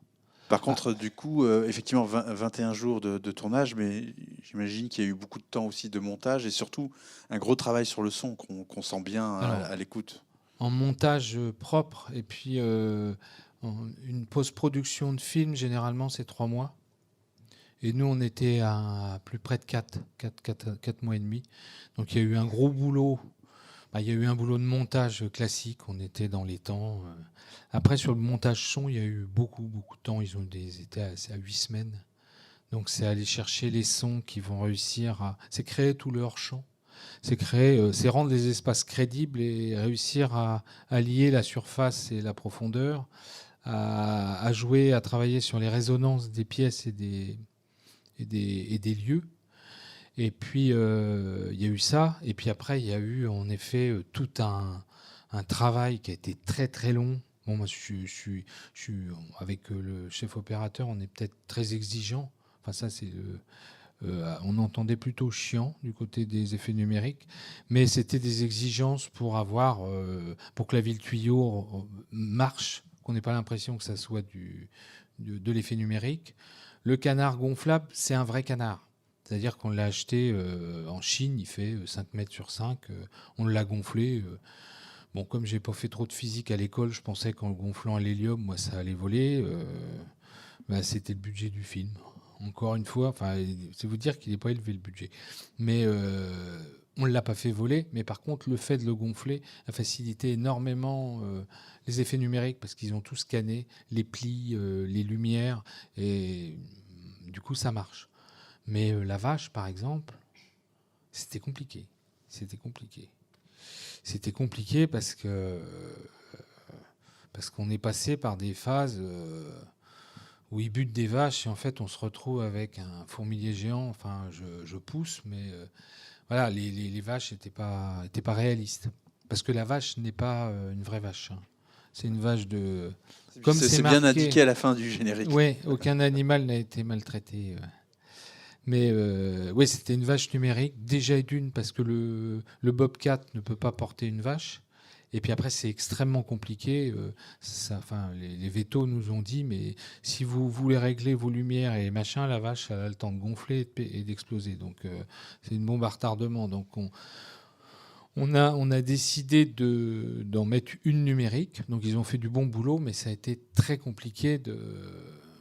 Par contre, du coup, effectivement, 21 jours de tournage, mais j'imagine qu'il y a eu beaucoup de temps aussi de montage et surtout un gros travail sur le son qu'on sent bien à l'écoute. En montage propre et puis une post-production de film, généralement, c'est 3 mois. Et nous, on était à plus près de 4 mois et demi. Donc il y a eu un gros boulot. Il y a eu un boulot de montage classique, on était dans les temps. Après, sur le montage son, il y a eu beaucoup de temps. Ils étaient à 8 semaines. Donc, c'est aller chercher les sons qui vont réussir à... C'est créer tout le hors-champ. C'est rendre les espaces crédibles et réussir à lier la surface et la profondeur, à jouer, à travailler sur les résonances des pièces et des lieux. Et puis, il y a eu ça. Et puis après, il y a eu, en effet, tout un travail qui a été très, très long. Bon, moi, je suis avec le chef opérateur, on est peut-être très exigeant. Enfin, ça, c'est... on entendait plutôt chiant du côté des effets numériques. Mais c'était des exigences pour que la ville tuyau marche, qu'on n'ait pas l'impression que ça soit de l'effet numérique. Le canard gonflable, c'est un vrai canard. C'est-à-dire qu'on l'a acheté en Chine, il fait 5 mètres sur 5. On l'a gonflé. Bon, comme j'ai pas fait trop de physique à l'école, je pensais qu'en le gonflant à l'hélium, moi, ça allait voler. C'était le budget du film. Encore une fois, c'est vous dire qu'il n'est pas élevé le budget. Mais on ne l'a pas fait voler. Mais par contre, le fait de le gonfler a facilité énormément les effets numériques parce qu'ils ont tout scanné, les plis, les lumières. Et du coup, ça marche. Mais la vache, par exemple, c'était compliqué. C'était compliqué parce qu'on est passé par des phases où ils butent des vaches et en fait on se retrouve avec un fourmilier géant. Enfin, je pousse, mais voilà, les vaches n'étaient pas réalistes. Parce que la vache n'est pas une vraie vache. Hein. C'est une vache de... Comme c'est bien indiqué à la fin du générique. Oui, aucun animal n'a été maltraité. Mais oui, c'était une vache numérique. Déjà d'une, parce que le Bobcat ne peut pas porter une vache. Et puis après, c'est extrêmement compliqué. Les vétos nous ont dit, mais si vous voulez régler vos lumières et machin, la vache, elle a le temps de gonfler et d'exploser. Donc, c'est une bombe à retardement. Donc, on a décidé d'en mettre une numérique. Donc, ils ont fait du bon boulot, mais ça a été très compliqué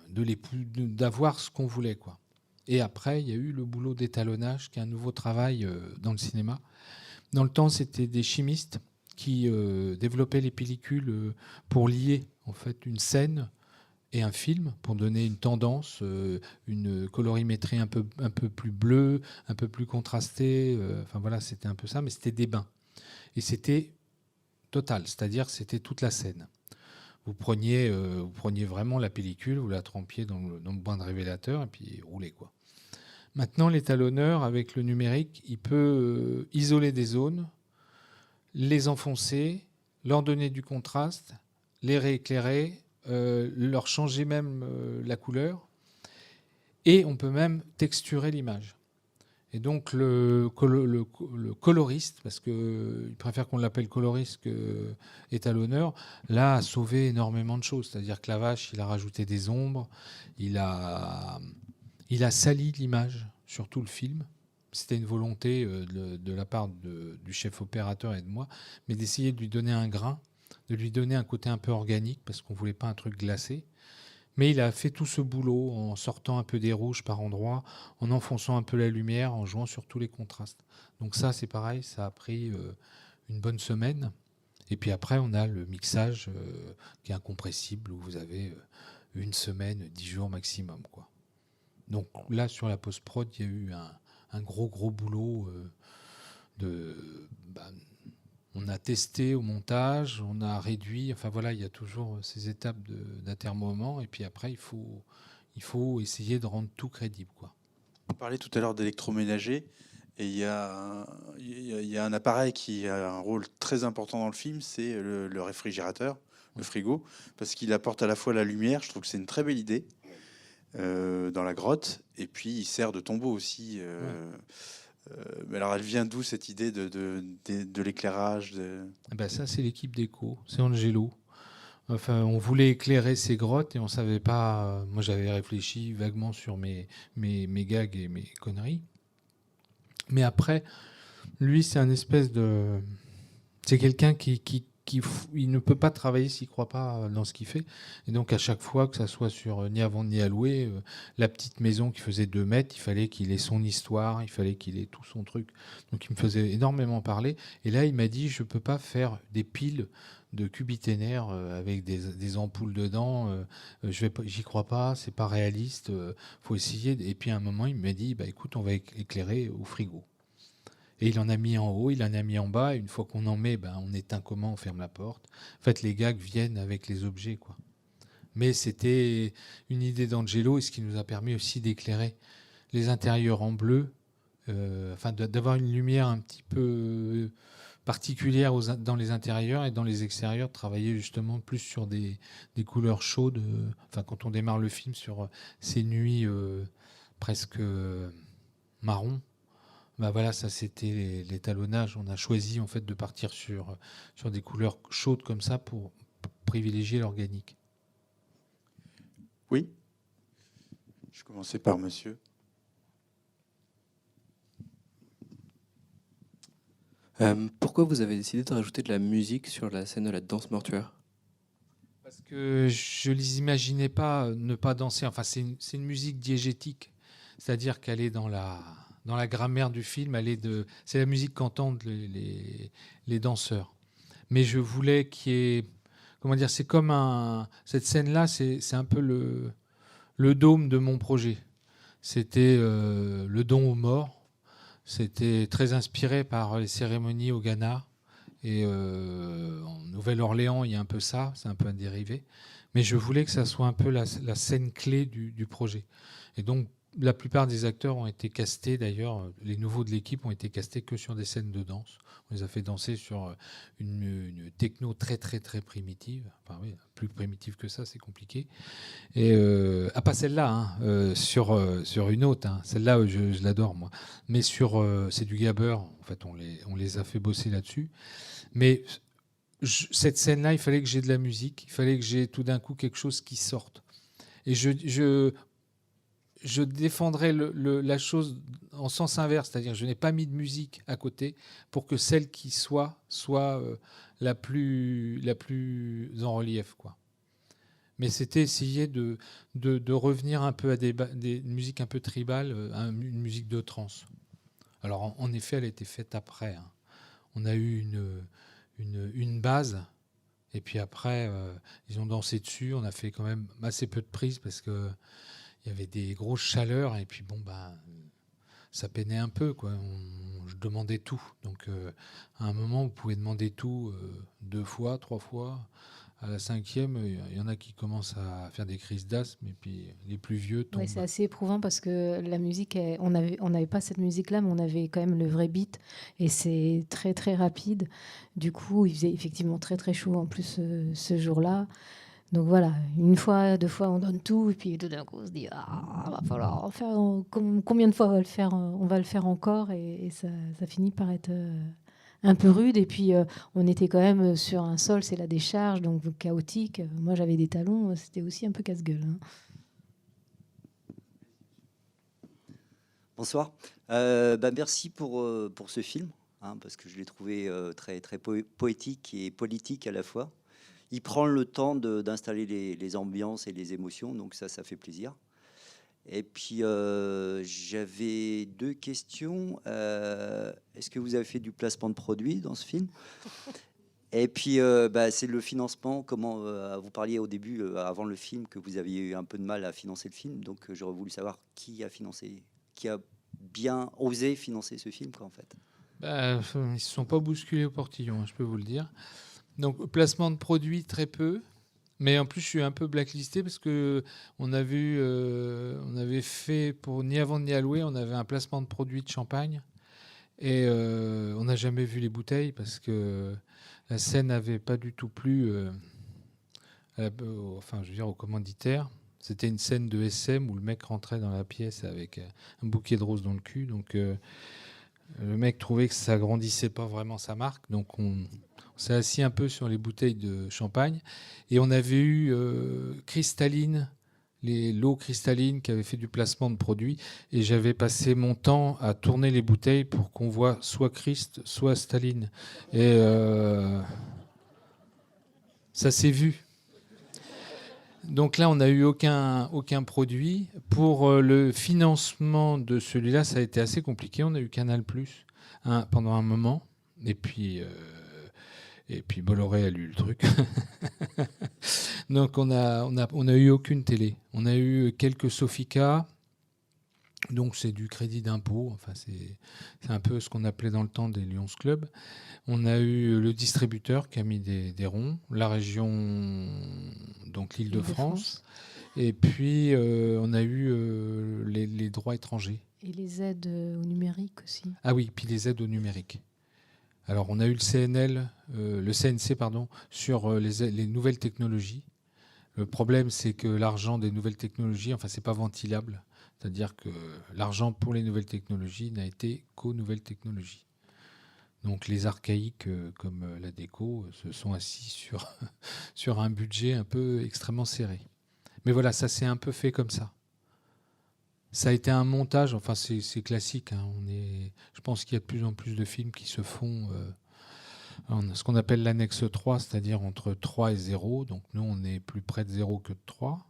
d'avoir ce qu'on voulait, quoi. Et après, il y a eu le boulot d'étalonnage, qui est un nouveau travail dans le cinéma. Dans le temps, c'était des chimistes qui développaient les pellicules pour lier en fait une scène et un film, pour donner une tendance, une colorimétrie un peu plus bleue, un peu plus contrastée. Enfin voilà, c'était un peu ça, mais c'était des bains. Et c'était total, c'est-à-dire c'était toute la scène. Vous preniez vraiment la pellicule, vous la trempiez dans le bain de révélateur et puis roulez, quoi. Maintenant, l'étalonneur, avec le numérique, il peut isoler des zones, les enfoncer, leur donner du contraste, les rééclairer, leur changer même la couleur, et on peut même texturer l'image. Et donc le coloriste, parce qu'il préfère qu'on l'appelle coloriste que étalonneur, là a sauvé énormément de choses. C'est-à-dire que Lavache, il a rajouté des ombres, il a sali l'image sur tout le film. C'était une volonté de la part du chef opérateur et de moi, mais d'essayer de lui donner un grain, de lui donner un côté un peu organique, parce qu'on ne voulait pas un truc glacé. Mais il a fait tout ce boulot en sortant un peu des rouges par endroits, en enfonçant un peu la lumière, en jouant sur tous les contrastes. Donc ça, c'est pareil, ça a pris une bonne semaine. Et puis après, on a le mixage qui est incompressible, où vous avez une semaine, 10 jours maximum, quoi. Donc là, sur la post-prod, il y a eu un gros boulot on a testé au montage, on a réduit. Enfin voilà, il y a toujours ces étapes d'atermoiement. Et puis après, il faut essayer de rendre tout crédible, quoi. On parlait tout à l'heure d'électroménager. Et il y a un appareil qui a un rôle très important dans le film, c'est le réfrigérateur, le frigo, parce qu'il apporte à la fois la lumière. Je trouve que c'est une très belle idée. Dans la grotte, et puis il sert de tombeau aussi. Mais alors, elle vient d'où cette idée de l'éclairage Ça, c'est l'équipe d'écho, c'est Angelo. Enfin, on voulait éclairer ces grottes et on savait pas. Moi, j'avais réfléchi vaguement sur mes gags et mes conneries. Mais après, lui, c'est un espèce de. C'est quelqu'un qui il ne peut pas travailler s'il ne croit pas dans ce qu'il fait. Et donc, à chaque fois, que ça soit sur Ni à vendre ni à louer, la petite maison qui faisait 2 mètres, il fallait qu'il ait son histoire, il fallait qu'il ait tout son truc. Donc, il me faisait énormément parler. Et là, il m'a dit, je ne peux pas faire des piles de cubiténaires avec des ampoules dedans. J'y crois pas, c'est pas réaliste. Faut essayer. Et puis, à un moment, il m'a dit, écoute, on va éclairer au frigo. Et il en a mis en haut, il en a mis en bas. Et une fois qu'on en met, on éteint comment, on ferme la porte. En fait, les gags viennent avec les objets, quoi. Mais c'était une idée d'Angelo, et ce qui nous a permis aussi d'éclairer les intérieurs en bleu, d'avoir une lumière un petit peu particulière dans les intérieurs, et dans les extérieurs, travailler justement plus sur des couleurs chaudes. Quand on démarre le film, sur ces nuits presque marron. Voilà, ça c'était l'étalonnage. On a choisi en fait de partir sur des couleurs chaudes comme ça pour privilégier l'organique. Oui. Je commençais par monsieur. Pourquoi vous avez décidé de rajouter de la musique sur la scène de la danse mortuaire ? Parce que je ne les imaginais pas ne pas danser. Enfin, c'est une musique diégétique, c'est-à-dire qu'elle est dans la grammaire du film, c'est la musique qu'entendent les danseurs. Mais je voulais qu'il y ait, comment dire, c'est comme cette scène-là, c'est un peu le dôme de mon projet. C'était le don aux morts. C'était très inspiré par les cérémonies au Ghana. Et en Nouvelle-Orléans, il y a un peu ça, c'est un peu un dérivé. Mais je voulais que ça soit un peu la scène clé du projet. Et donc, la plupart des acteurs ont été castés, d'ailleurs, les nouveaux de l'équipe ont été castés que sur des scènes de danse. On les a fait danser sur une techno très, très, très primitive. Enfin, oui, plus primitive que ça, c'est compliqué. Et pas celle-là, sur une autre. Celle-là, je l'adore, moi. Mais c'est du gabber. En fait, on les a fait bosser là-dessus. Mais cette scène-là, il fallait que j'ai de la musique. Il fallait que j'ai tout d'un coup quelque chose qui sorte. Et je défendrai la chose en sens inverse, c'est-à-dire que je n'ai pas mis de musique à côté pour que celle qui soit la plus en relief, quoi. Mais c'était essayer de revenir un peu à des musiques un peu tribales, une musique de trance. Alors en effet, elle a été faite après. On a eu une base, et puis après, ils ont dansé dessus. On a fait quand même assez peu de prises parce que il y avait des grosses chaleurs, et puis ça peinait un peu, quoi. Je demandais tout. Donc à un moment, vous pouvez demander tout 2 fois, 3 fois. à la 5e, il y en a qui commencent à faire des crises d'asthme, et puis les plus vieux tombent. Ouais, c'est assez éprouvant parce que la musique, on n'avait pas cette musique-là, mais on avait quand même le vrai beat et c'est très très rapide. Du coup, il faisait effectivement très très chaud en plus ce jour-là. Donc voilà, une fois, deux fois, on donne tout et puis tout d'un coup, on se dit va falloir en faire. Combien de fois on va le faire encore et ça finit par être un peu rude. Et puis on était quand même sur un sol, c'est la décharge, donc chaotique. Moi, j'avais des talons, c'était aussi un peu casse-gueule. Hein. Bonsoir. Merci pour ce film, hein, parce que je l'ai trouvé très, très poétique et politique à la fois. Il prend le temps d'installer les ambiances et les émotions, donc ça fait plaisir. Et puis, j'avais 2 questions. Est-ce que vous avez fait du placement de produits dans ce film? Et puis, c'est le financement. Comment vous parliez au début, avant le film, que vous aviez eu un peu de mal à financer le film. Donc, j'aurais voulu savoir qui a financé, qui a bien osé financer ce film, quoi, en fait. Ils ne se sont pas bousculés au portillon, je peux vous le dire. Donc, placement de produits, très peu. Mais en plus, je suis un peu blacklisté parce que on avait fait pour Ni avant ni à louer, on avait un placement de produits de champagne et on n'a jamais vu les bouteilles parce que la scène n'avait pas du tout plu, au commanditaire. C'était une scène de SM où le mec rentrait dans la pièce avec un bouquet de roses dans le cul. Donc le mec trouvait que ça agrandissait pas vraiment sa marque. Donc on s'est assis un peu sur les bouteilles de champagne et on avait eu Cristalline, l'eau cristalline qui avait fait du placement de produits, et j'avais passé mon temps à tourner les bouteilles pour qu'on voit soit Christ, soit Staline. Et ça s'est vu. Donc là, on n'a eu aucun produit. Pour le financement de celui-là, ça a été assez compliqué. On a eu Canal+ pendant un moment. Et puis Bolloré a lu le truc. Donc on a eu aucune télé. On a eu quelques Sofica. Donc c'est du crédit d'impôt. Enfin, c'est un peu ce qu'on appelait dans le temps des Lions Club. On a eu le distributeur qui a mis des ronds, la région, donc l'Île-de-France. Et puis on a eu les droits étrangers. Et les aides au numérique aussi. Ah oui, puis les aides au numérique. Alors on a eu le CNC sur les nouvelles technologies. Le problème, c'est que l'argent des nouvelles technologies, c'est pas ventilable. C'est-à-dire que l'argent pour les nouvelles technologies n'a été qu'aux nouvelles technologies. Donc les archaïques comme la déco se sont assis sur un budget un peu extrêmement serré. Mais voilà, ça s'est un peu fait comme ça. Ça a été un montage, c'est classique. Hein. Je pense qu'il y a de plus en plus de films qui se font en ce qu'on appelle l'annexe 3, c'est-à-dire entre 3 et 0. Donc nous, on est plus près de 0 que de 3.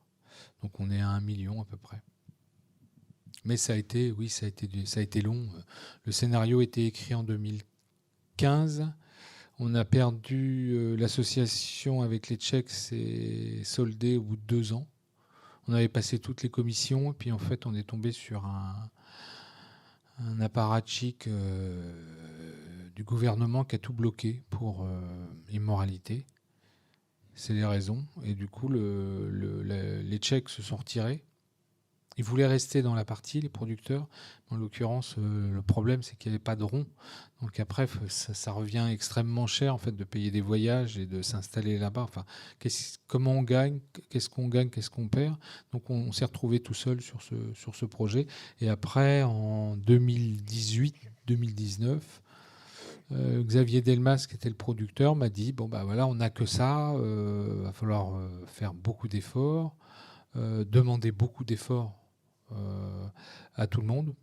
Donc on est à 1 million à peu près. Mais ça a été long. Le scénario était écrit en 2015. On a perdu l'association avec les Tchèques, c'est soldé au bout de 2 ans. On avait passé toutes les commissions et puis en fait on est tombé sur un apparatchik du gouvernement qui a tout bloqué pour immoralité. C'est les raisons. Et du coup les Tchèques se sont retirés. Ils voulaient rester dans la partie, les producteurs. En l'occurrence, le problème, c'est qu'il n'y avait pas de rond. Donc après, ça revient extrêmement cher en fait, de payer des voyages et de s'installer là-bas. Comment on gagne? Qu'est-ce qu'on gagne? Qu'est-ce qu'on perd? Donc on s'est retrouvé tout seul sur ce projet. Et après, en 2018-2019, Xavier Delmas, qui était le producteur, m'a dit on n'a que ça. Va falloir faire beaucoup d'efforts, demander beaucoup d'efforts à tout le monde.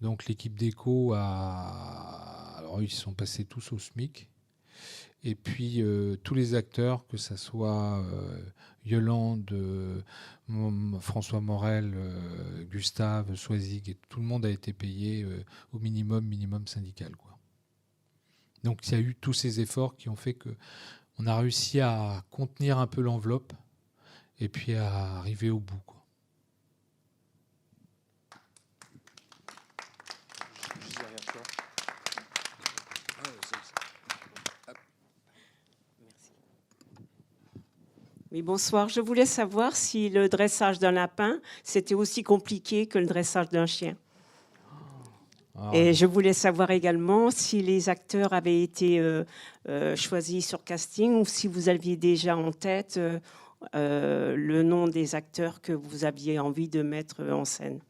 Donc l'équipe d'éco alors ils sont passés tous au SMIC. Et puis tous les acteurs, que ce soit Yolande, François Morel, Gustave, Soisig, et tout le monde a été payé au minimum syndical, quoi. Donc il y a eu tous ces efforts qui ont fait qu'on a réussi à contenir un peu l'enveloppe et puis à arriver au bout, quoi. Oui, bonsoir. Je voulais savoir si le dressage d'un lapin, c'était aussi compliqué que le dressage d'un chien. Et je voulais savoir également si les acteurs avaient été choisis sur casting ou si vous aviez déjà en tête le nom des acteurs que vous aviez envie de mettre en scène.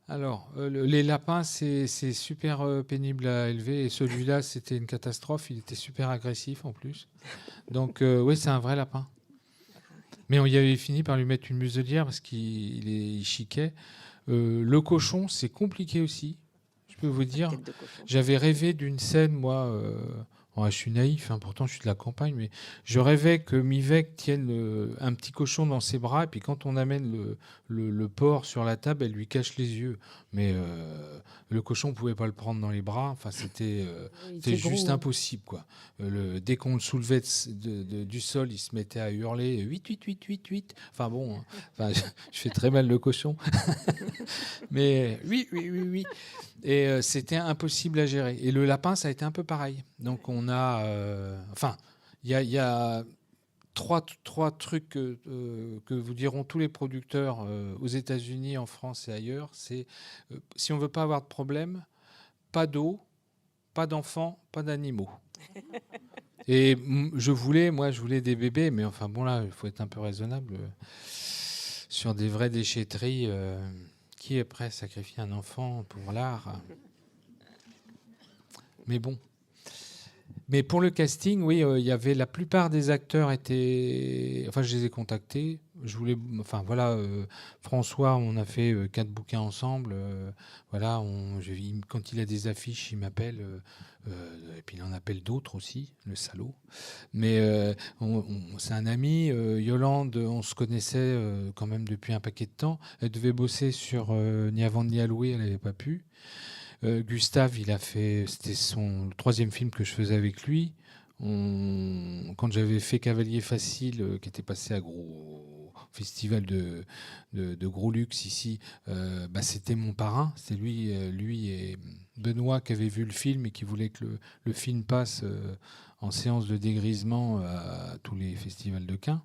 Alors, les lapins, c'est super pénible à élever. Et celui-là, c'était une catastrophe. Il était super agressif en plus. Donc, oui, c'est un vrai lapin. Mais on y avait fini par lui mettre une muselière parce qu'il chiquait. Le cochon, c'est compliqué aussi. Je peux vous dire, j'avais rêvé d'une scène, moi, je suis naïf, hein, pourtant je suis de la campagne, mais je rêvais que Mivek tienne un petit cochon dans ses bras, et puis quand on amène le porc sur la table, elle lui cache les yeux. Mais le cochon ne pouvait pas le prendre dans les bras, enfin, c'était juste impossible, quoi. Dès qu'on le soulevait du sol, il se mettait à hurler 8, 8, 8, 8, 8. Enfin bon, hein, enfin, je fais très mal le cochon. Mais oui, oui, oui, oui. Et c'était impossible à gérer. Et le lapin, ça a été un peu pareil. Donc on a... il y a trois trucs que vous diront tous les producteurs aux États-Unis, en France et ailleurs. C'est si on veut pas avoir de problème, pas d'eau, pas d'enfants, pas d'animaux. Et je voulais des bébés, mais enfin bon là, il faut être un peu raisonnable. Sur des vraies déchetteries, qui est prêt à sacrifier un enfant pour l'art ? Mais bon. Mais pour le casting, oui, il y avait la plupart des acteurs étaient. Enfin, je les ai contactés. Je voulais. Enfin, voilà, François, on a fait 4 bouquins ensemble. Voilà, quand il a des affiches, il m'appelle. Et puis il en appelle d'autres aussi, le salaud. Mais c'est un ami. Yolande, on se connaissait quand même depuis un paquet de temps. Elle devait bosser sur Ni avant ni à louer, elle n'avait pas pu. Gustave, c'était le 3e film que je faisais avec lui. Quand j'avais fait Cavalier Facile, qui était passé à gros festival de gros luxe ici, c'était mon parrain. C'est lui et Benoît qui avaient vu le film et qui voulaient que le film passe en séance de dégrisement à tous les festivals de Cannes.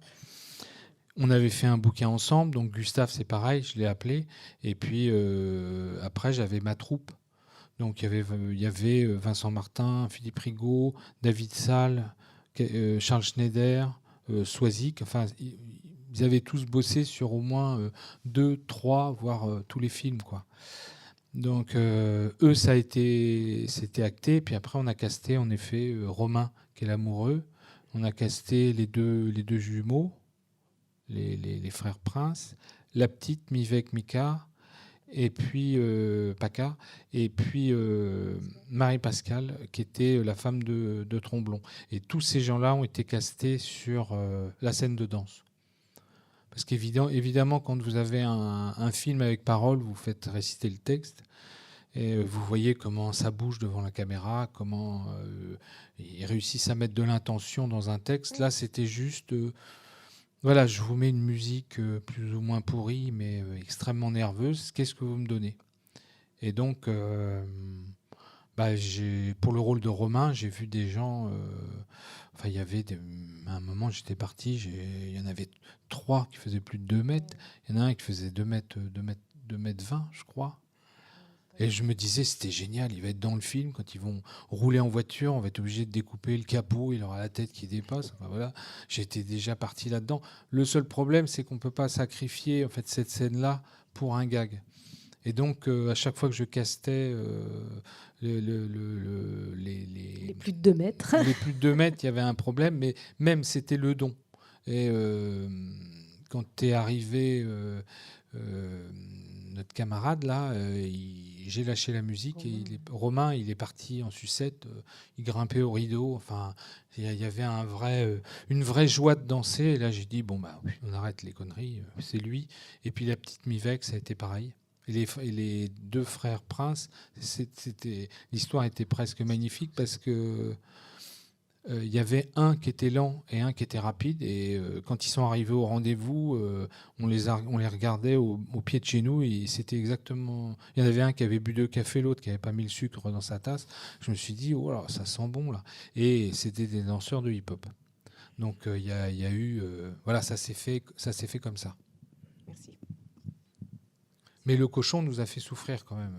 On avait fait un bouquin ensemble, donc Gustave, c'est pareil, je l'ai appelé. Et puis après, j'avais ma troupe. Donc il y avait Vincent Martin, Philippe Rigaud, David Salle, Charles Schneider, Swazik. Enfin, ils avaient tous bossé sur au moins 2, 3, voire tous les films, quoi. Donc eux, c'était acté. Puis après, on a casté en effet Romain, qui est l'amoureux. On a casté les deux jumeaux, les frères Prince, la petite Mivek Mika. Et puis Paca, et puis Marie-Pascale, qui était la femme de Tromblon. Et tous ces gens-là ont été castés sur la scène de danse. Parce qu'évidemment, quand vous avez un film avec parole, vous faites réciter le texte, et vous voyez comment ça bouge devant la caméra, comment ils réussissent à mettre de l'intention dans un texte. Là, c'était juste... Voilà, je vous mets une musique plus ou moins pourrie, mais extrêmement nerveuse. Qu'est-ce que vous me donnez ? Et donc, pour le rôle de Romain, j'ai vu des gens... il y avait à un moment, j'étais parti, il y en avait 3 qui faisaient plus de 2 mètres. Il y en a un qui faisait 2 mètres 20, je crois. Et je me disais, c'était génial, il va être dans le film, quand ils vont rouler en voiture, on va être obligé de découper le capot, il aura la tête qui dépasse. Enfin, voilà, j'étais déjà parti là-dedans. Le seul problème, c'est qu'on ne peut pas sacrifier en fait, cette scène-là pour un gag. Et donc, à chaque fois que je castais les plus de 2 mètres. Les plus de 2 mètres, il y avait un problème, mais même c'était le don. Et quand tu es arrivé... notre camarade là, j'ai lâché la musique et Romain, il est parti en sucette, il grimpait au rideau. Enfin, il y avait une vraie joie de danser. Et là, j'ai dit bon on arrête les conneries, c'est lui. Et puis la petite Mivek, ça a été pareil. Et les 2 frères Prince, l'histoire était presque magnifique parce que il y avait un qui était lent et un qui était rapide. Et quand ils sont arrivés au rendez-vous, on les regardait au pied de chez nous. Et c'était exactement... Il y en avait un qui avait bu 2 cafés, l'autre qui n'avait pas mis le sucre dans sa tasse. Je me suis dit, oh là, ça sent bon là. Et c'était des danseurs de hip-hop. Donc il y a eu, voilà, ça s'est fait comme ça. Merci. Mais le cochon nous a fait souffrir quand même.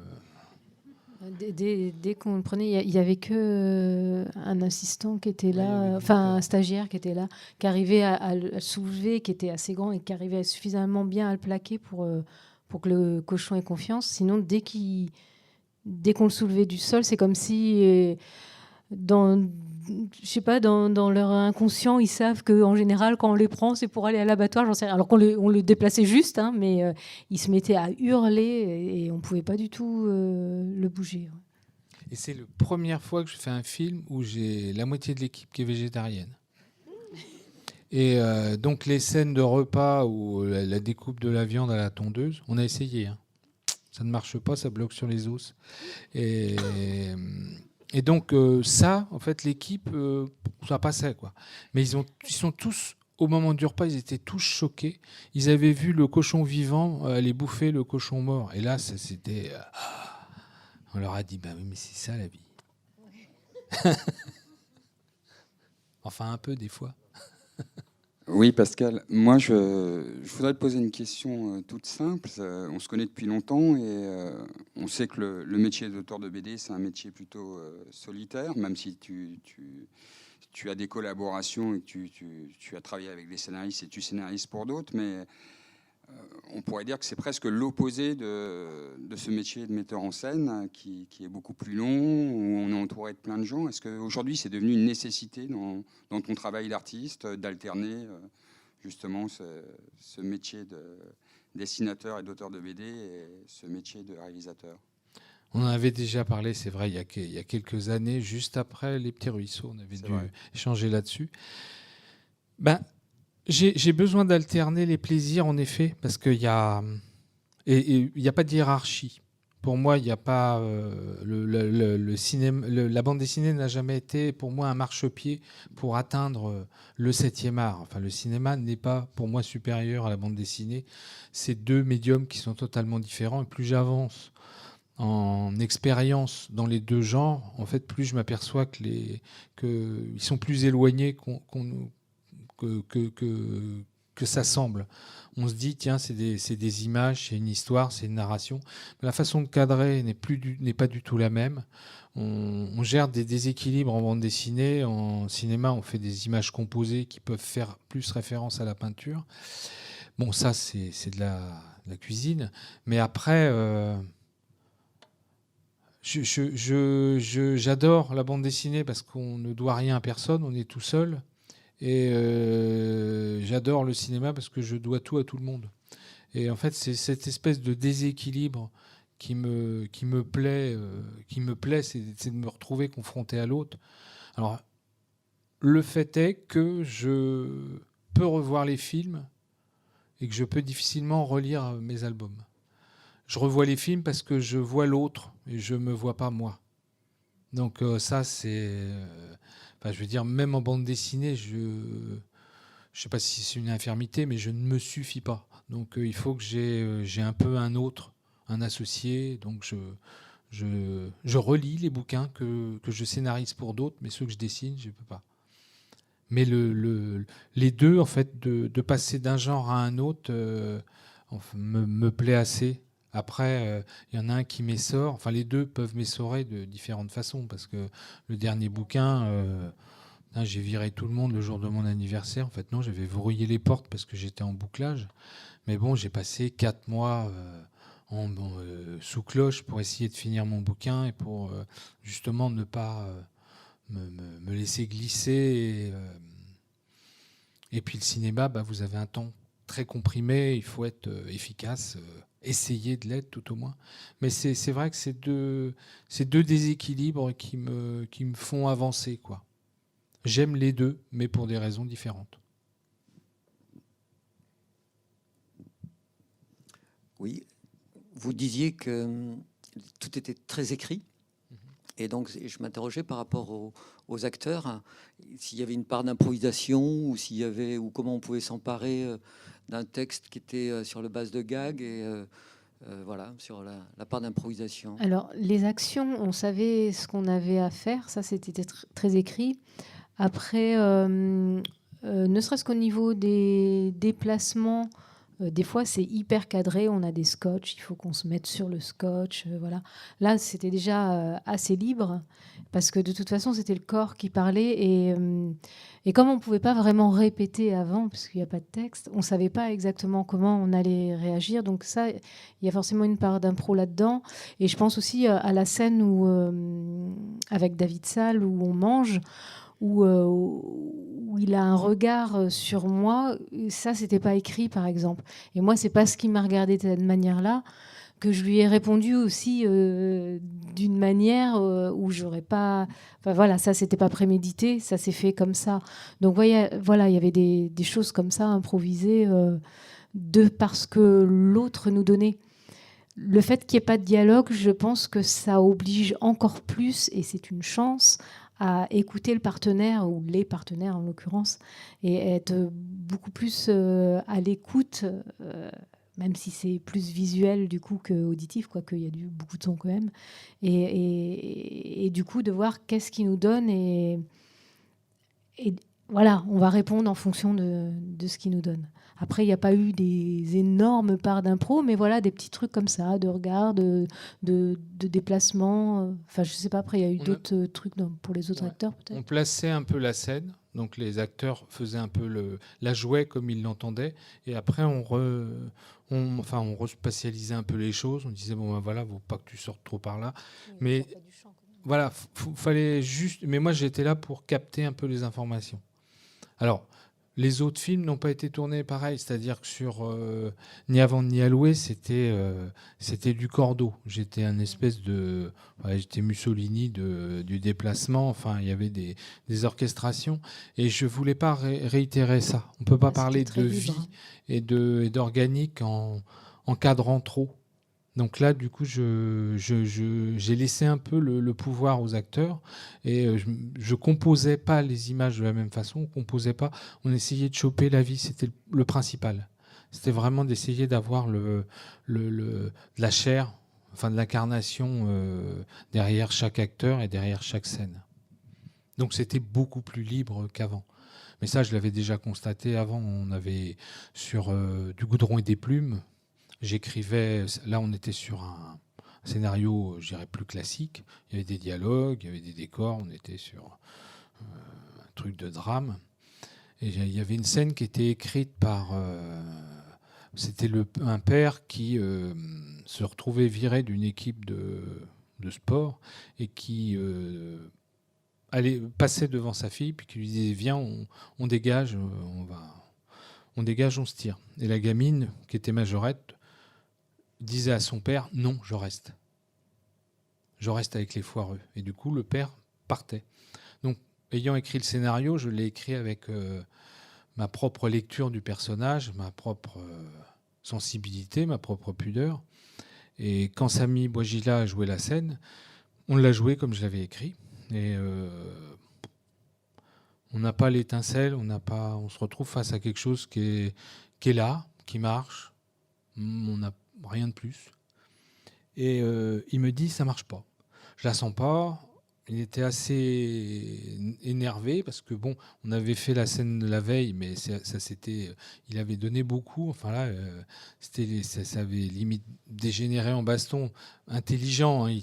Dès qu'on le prenait, il y avait que un assistant qui était là, enfin un stagiaire qui était là, qui arrivait à le soulever, qui était assez grand et qui arrivait suffisamment bien à le plaquer pour que le cochon ait confiance. Sinon, dès qu'on le soulevait du sol, c'est comme si dans leur inconscient, ils savent qu'en général, quand on les prend, c'est pour aller à l'abattoir, j'en sais rien. Alors qu'on le déplaçait juste, hein, mais ils se mettaient à hurler et on ne pouvait pas du tout le bouger. Et c'est la première fois que je fais un film où j'ai la moitié de l'équipe qui est végétarienne. Et donc les scènes de repas ou la découpe de la viande à la tondeuse, on a essayé. Hein. Ça ne marche pas, ça bloque sur les os. Et donc ça, en fait, l'équipe, ça passait, quoi. Mais ils sont tous, au moment du repas, ils étaient tous choqués. Ils avaient vu le cochon vivant aller bouffer le cochon mort. Et là, c'était... on leur a dit, bah oui, mais c'est ça la vie. Enfin, un peu des fois. Oui, Pascal. Moi, je voudrais te poser une question toute simple. On se connaît depuis longtemps et on sait que le métier d'auteur de BD, c'est un métier plutôt solitaire, même si tu as des collaborations et que tu as travaillé avec des scénaristes et tu scénarises pour d'autres, mais on pourrait dire que c'est presque l'opposé de ce métier de metteur en scène qui est beaucoup plus long, où on est entouré de plein de gens. Est-ce qu'aujourd'hui, c'est devenu une nécessité dans ton travail d'artiste d'alterner justement ce métier de dessinateur et d'auteur de BD et ce métier de réalisateur? On en avait déjà parlé, c'est vrai, il y a quelques années, juste après Les Petits Ruisseaux, on avait dû échanger là-dessus. J'ai besoin d'alterner les plaisirs, en effet, parce qu'il y a... Et il n'y a pas de hiérarchie. Pour moi, il n'y a pas... le cinéma, la bande dessinée n'a jamais été, pour moi, un marchepied pour atteindre le 7e art. Enfin, le cinéma n'est pas, pour moi, supérieur à la bande dessinée. C'est deux médiums qui sont totalement différents. Et plus j'avance en expérience dans les deux genres, en fait, plus je m'aperçois qu'ils sont plus éloignés que ça semble. On se dit, tiens, c'est des images, c'est une histoire, c'est une narration. Mais la façon de cadrer n'est pas du tout la même. On gère des déséquilibres en bande dessinée. En cinéma, on fait des images composées qui peuvent faire plus référence à la peinture. Bon, ça, c'est de la cuisine. Mais après... J'adore la bande dessinée parce qu'on ne doit rien à personne, on est tout seul. Et j'adore le cinéma parce que je dois tout à tout le monde. Et en fait, c'est cette espèce de déséquilibre qui me plaît, c'est de me retrouver confronté à l'autre. Alors, le fait est que je peux revoir les films et que je peux difficilement relire mes albums. Je revois les films parce que je vois l'autre et je me vois pas moi. Donc ça, c'est... je veux dire, même en bande dessinée, je sais pas si c'est une infirmité, mais je ne me suffis pas. Donc il faut que j'ai un peu un autre, un associé. Donc je relis les bouquins que je scénarise pour d'autres, mais ceux que je dessine, je peux pas. Mais les deux, en fait, de passer d'un genre à un autre, me plaît assez. Après, il y en a un qui m'essore. Enfin, les deux peuvent m'essorer de différentes façons, parce que le dernier bouquin, j'ai viré tout le monde le jour de mon anniversaire. En fait, non, j'avais verrouillé les portes parce que j'étais en bouclage. Mais bon, j'ai passé 4 mois sous cloche pour essayer de finir mon bouquin et pour justement ne pas me laisser glisser. Et puis le cinéma, vous avez un temps très comprimé, il faut être efficace, essayer de l'être tout au moins. Mais c'est vrai que c'est deux déséquilibres qui me font avancer, quoi. J'aime les deux, mais pour des raisons différentes. Oui, vous disiez que tout était très écrit. Et donc, je m'interrogeais par rapport aux acteurs, s'il y avait une part d'improvisation ou comment on pouvait s'emparer d'un texte qui était sur le base de gags et voilà, sur la part d'improvisation. Alors, les actions, on savait ce qu'on avait à faire. Ça, c'était très écrit. Après, ne serait-ce qu'au niveau des déplacements, des fois c'est hyper cadré, on a des scotch, il faut qu'on se mette sur le scotch, voilà. Là c'était déjà assez libre, parce que de toute façon c'était le corps qui parlait, et comme on ne pouvait pas vraiment répéter avant, parce qu'il n'y a pas de texte, on ne savait pas exactement comment on allait réagir, donc ça, il y a forcément une part d'impro là-dedans, et je pense aussi à la scène où, avec David Salle, où on mange, où il a un regard sur moi. Ça, c'était pas écrit, par exemple. Et moi, c'est parce qu'il m'a regardé de cette manière-là que je lui ai répondu aussi d'une manière où j'aurais pas... Enfin voilà, ça, c'était pas prémédité, ça s'est fait comme ça. Donc voilà, il y avait des choses comme ça, improvisées, parce que l'autre nous donnait. Le fait qu'il n'y ait pas de dialogue, je pense que ça oblige encore plus, et c'est une chance, à écouter le partenaire, ou les partenaires en l'occurrence, et être beaucoup plus à l'écoute, même si c'est plus visuel du coup qu'auditif, quoique il y a beaucoup de son quand même, et du coup de voir qu'est-ce qu'il nous donne, et voilà, on va répondre en fonction de ce qu'il nous donne. Après, il n'y a pas eu des énormes parts d'impro, mais voilà, des petits trucs comme ça, de regard, de déplacement. Enfin, je ne sais pas, après, il y a eu d'autres trucs pour les autres acteurs, peut-être. On plaçait un peu la scène, donc les acteurs faisaient un peu la jouaient comme ils l'entendaient, et après, on respatialisait un peu les choses. On disait, bon, ben voilà, faut pas que tu sortes trop par là. Mais voilà, fallait juste... Mais moi, j'étais là pour capter un peu les informations. Alors, les autres films n'ont pas été tournés pareil, c'est-à-dire que sur Ni avant ni à louer, c'était du cordeau. J'étais un espèce de... j'étais Mussolini du déplacement, enfin, il y avait des orchestrations, et je ne voulais pas réitérer ça. On ne peut pas parler de vie et d'organique en cadrant trop. Donc là, du coup, j'ai laissé un peu le pouvoir aux acteurs, et je composais pas les images de la même façon. On composait pas. On essayait de choper la vie. C'était le principal. C'était vraiment d'essayer d'avoir de la chair, enfin de l'incarnation derrière chaque acteur et derrière chaque scène. Donc c'était beaucoup plus libre qu'avant. Mais ça, je l'avais déjà constaté avant. On avait sur du goudron et des plumes. J'écrivais, là on était sur un scénario, je dirais, plus classique. Il y avait des dialogues, il y avait des décors, on était sur un truc de drame. Et il y avait une scène qui était écrite par... c'était un père qui se retrouvait viré d'une équipe de sport, et qui passait devant sa fille, puis qui lui disait, viens, on dégage, on dégage, on se tire. Et la gamine, qui était majorette, disait à son père, non, je reste. Je reste avec les foireux. Et du coup, le père partait. Donc, ayant écrit le scénario, je l'ai écrit avec ma propre lecture du personnage, ma propre sensibilité, ma propre pudeur. Et quand Samy Bouajila a joué la scène, on l'a joué comme je l'avais écrit. Et on n'a pas l'étincelle, on se retrouve face à quelque chose qui est là, qui marche. On n'a rien de plus. Et il me dit, ça marche pas. Je la sens pas. Il était assez énervé parce que bon, on avait fait la scène de la veille, mais il avait donné beaucoup. Enfin là, ça avait limite dégénéré en baston. Intelligent, hein,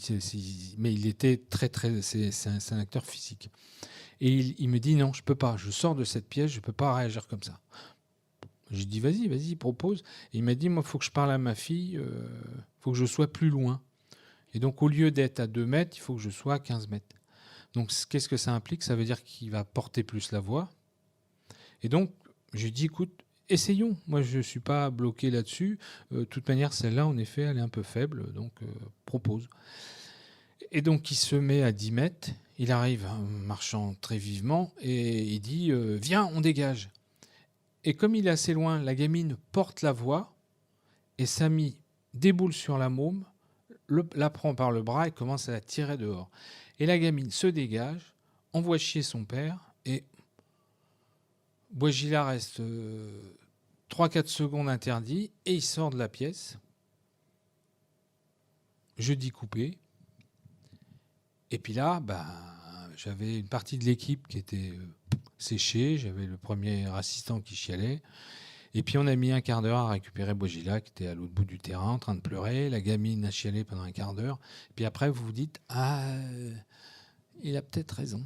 mais il était très. C'est un acteur physique. Et il me dit, non, je peux pas. Je sors de cette pièce, je peux pas réagir comme ça. J'ai dit, vas-y, propose. Et il m'a dit, moi, il faut que je parle à ma fille, il faut que je sois plus loin. Et donc, au lieu d'être à 2 mètres, il faut que je sois à 15 mètres. Donc, qu'est-ce que ça implique ? Ça veut dire qu'il va porter plus la voix. Et donc, j'ai dit, écoute, essayons. Moi, je ne suis pas bloqué là-dessus. De toute manière, celle-là, en effet, elle est un peu faible. Donc, propose. Et donc, il se met à 10 mètres. Il arrive marchant très vivement et il dit, viens, on dégage. Et comme il est assez loin, la gamine porte la voix et Samy déboule sur la môme, la prend par le bras et commence à la tirer dehors. Et la gamine se dégage, envoie chier son père, et Bouajila reste 3-4 secondes interdit et il sort de la pièce. Je dis coupé. Et puis là, j'avais une partie de l'équipe qui était séché. J'avais le premier assistant qui chialait. Et puis on a mis un quart d'heure à récupérer Bojila, qui était à l'autre bout du terrain en train de pleurer. La gamine a chialé pendant un quart d'heure. Puis après, vous vous dites, il a peut-être raison.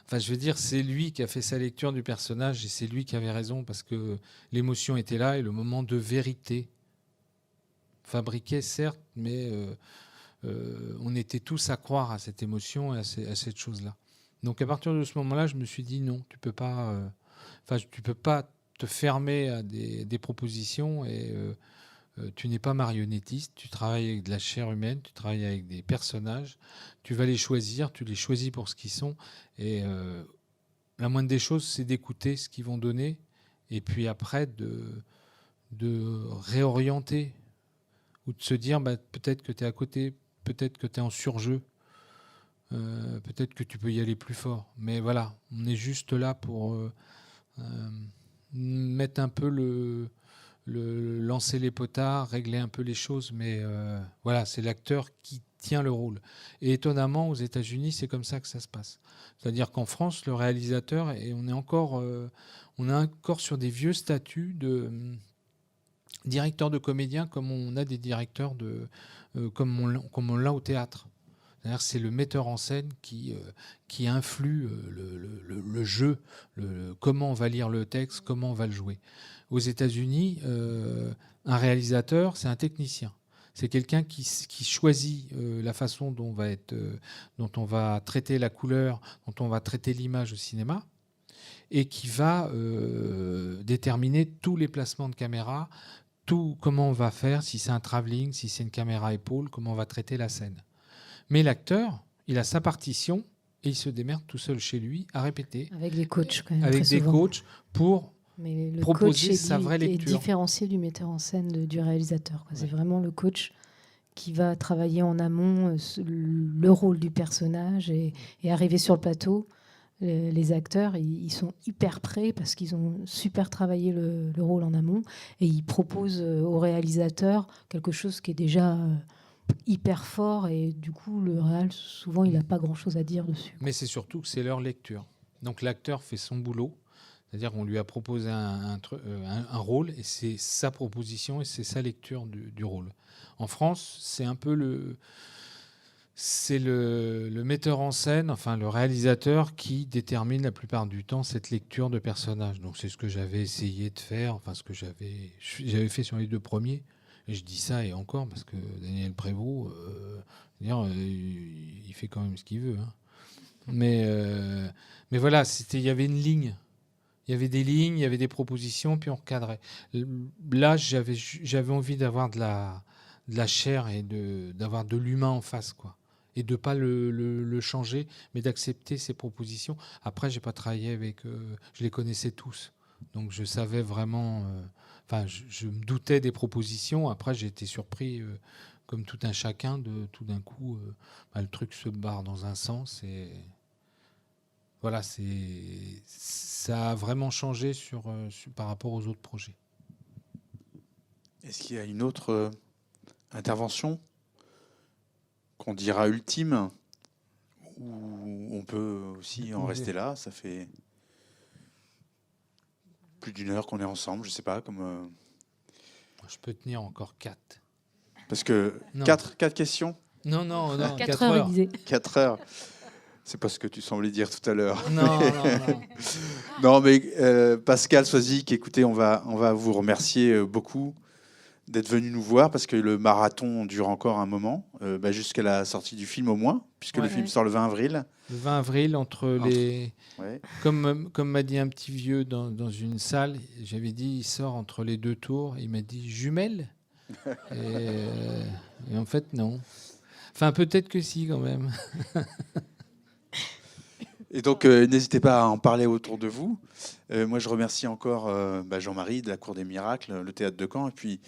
Enfin, je veux dire, c'est lui qui a fait sa lecture du personnage et c'est lui qui avait raison parce que l'émotion était là et le moment de vérité fabriqué, certes, mais on était tous à croire à cette émotion et à cette chose-là. Donc à partir de ce moment-là, je me suis dit non, tu peux pas te fermer à des propositions et tu n'es pas marionnettiste, tu travailles avec de la chair humaine, tu travailles avec des personnages, tu vas les choisir, tu les choisis pour ce qu'ils sont et la moindre des choses, c'est d'écouter ce qu'ils vont donner et puis après de réorienter ou de se dire peut-être que tu es à côté, peut-être que tu es en surjeu, peut-être que tu peux y aller plus fort. Mais voilà, on est juste là pour mettre un peu lancer les potards, régler un peu les choses, mais voilà, c'est l'acteur qui tient le rôle. Et étonnamment, aux États-Unis, c'est comme ça que ça se passe. C'est-à-dire qu'en France, le réalisateur, et on est encore sur des vieux statuts de directeur de comédien, comme on a des directeurs comme on l'a au théâtre. C'est-à-dire c'est le metteur en scène qui influe le jeu, comment on va lire le texte, comment on va le jouer. Aux États-Unis, un réalisateur, c'est un technicien. C'est quelqu'un qui choisit la façon dont on va traiter la couleur, dont on va traiter l'image au cinéma, et qui va déterminer tous les placements de caméra, comment on va faire, si c'est un travelling, si c'est une caméra épaule, comment on va traiter la scène. Mais l'acteur, il a sa partition et il se démerde tout seul chez lui à répéter. Avec des coachs, quand même. Avec très des souvent. coachs pour proposer sa vraie est lecture. Différencié du metteur en scène du réalisateur. C'est vraiment le coach qui va travailler en amont le rôle du personnage et arriver sur le plateau. Les acteurs, ils sont hyper prêts parce qu'ils ont super travaillé le rôle en amont et ils proposent au réalisateur quelque chose qui est déjà hyper fort et du coup le réal souvent il n'a pas grand chose à dire dessus. Mais c'est surtout que c'est leur lecture. Donc l'acteur fait son boulot, c'est-à-dire qu'on lui a proposé un rôle et c'est sa proposition et c'est sa lecture du rôle. En France, c'est un peu le metteur en scène, enfin le réalisateur qui détermine la plupart du temps cette lecture de personnage. Donc c'est ce que j'avais essayé de faire, enfin ce que j'avais fait sur les deux premiers. Et je dis ça et encore parce que Daniel Prévost, il fait quand même ce qu'il veut. Hein. Mais voilà, il y avait une ligne. Il y avait des lignes, il y avait des propositions, puis on recadrait. Là, j'avais envie d'avoir de la chair et d'avoir de l'humain en face, quoi. Et de ne pas le changer, mais d'accepter ces propositions. Après, je n'ai pas travaillé avec... je les connaissais tous. Donc, je savais vraiment... je me doutais des propositions. Après, j'ai été surpris, comme tout un chacun, de tout d'un coup, le truc se barre dans un sens. Et voilà, ça a vraiment changé par rapport aux autres projets. Est-ce qu'il y a une autre intervention qu'on dira ultime, ou on peut aussi en rester là? Ça fait plus d'une heure qu'on est ensemble, je sais pas. Je peux tenir encore 4. Parce que 4 questions? Non. 4 heures. 4 heures. C'est pas ce que tu semblais dire tout à l'heure. Non. Non, mais Pascal Soisic, écoutez, on va vous remercier beaucoup d'être venu nous voir parce que le marathon dure encore un moment, jusqu'à la sortie du film au moins, puisque le film sort le 20 avril. Le 20 avril, Ouais. Comme m'a dit un petit vieux dans une salle, j'avais dit il sort entre les deux tours, il m'a dit jumelles et en fait non. Enfin peut-être que si quand même. Et donc n'hésitez pas à en parler autour de vous. Moi je remercie encore Jean-Marie de la Cour des Miracles, le théâtre de Caen, et puis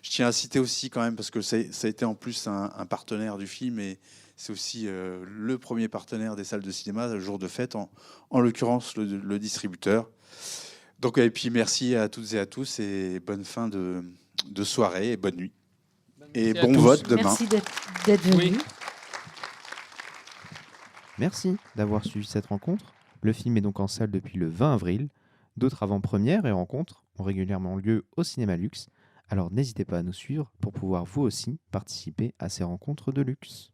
je tiens à citer aussi quand même, parce que ça a été en plus un partenaire du film, et c'est aussi le premier partenaire des salles de cinéma, le jour de fête, en l'occurrence le distributeur. Donc, et puis merci à toutes et à tous, et bonne fin de soirée, et bonne nuit. Et bon vote demain. Merci d'être venu. Merci d'avoir suivi cette rencontre. Le film est donc en salle depuis le 20 avril. D'autres avant-premières et rencontres ont régulièrement lieu au Cinéma Luxe. Alors n'hésitez pas à nous suivre pour pouvoir vous aussi participer à ces rencontres de luxe.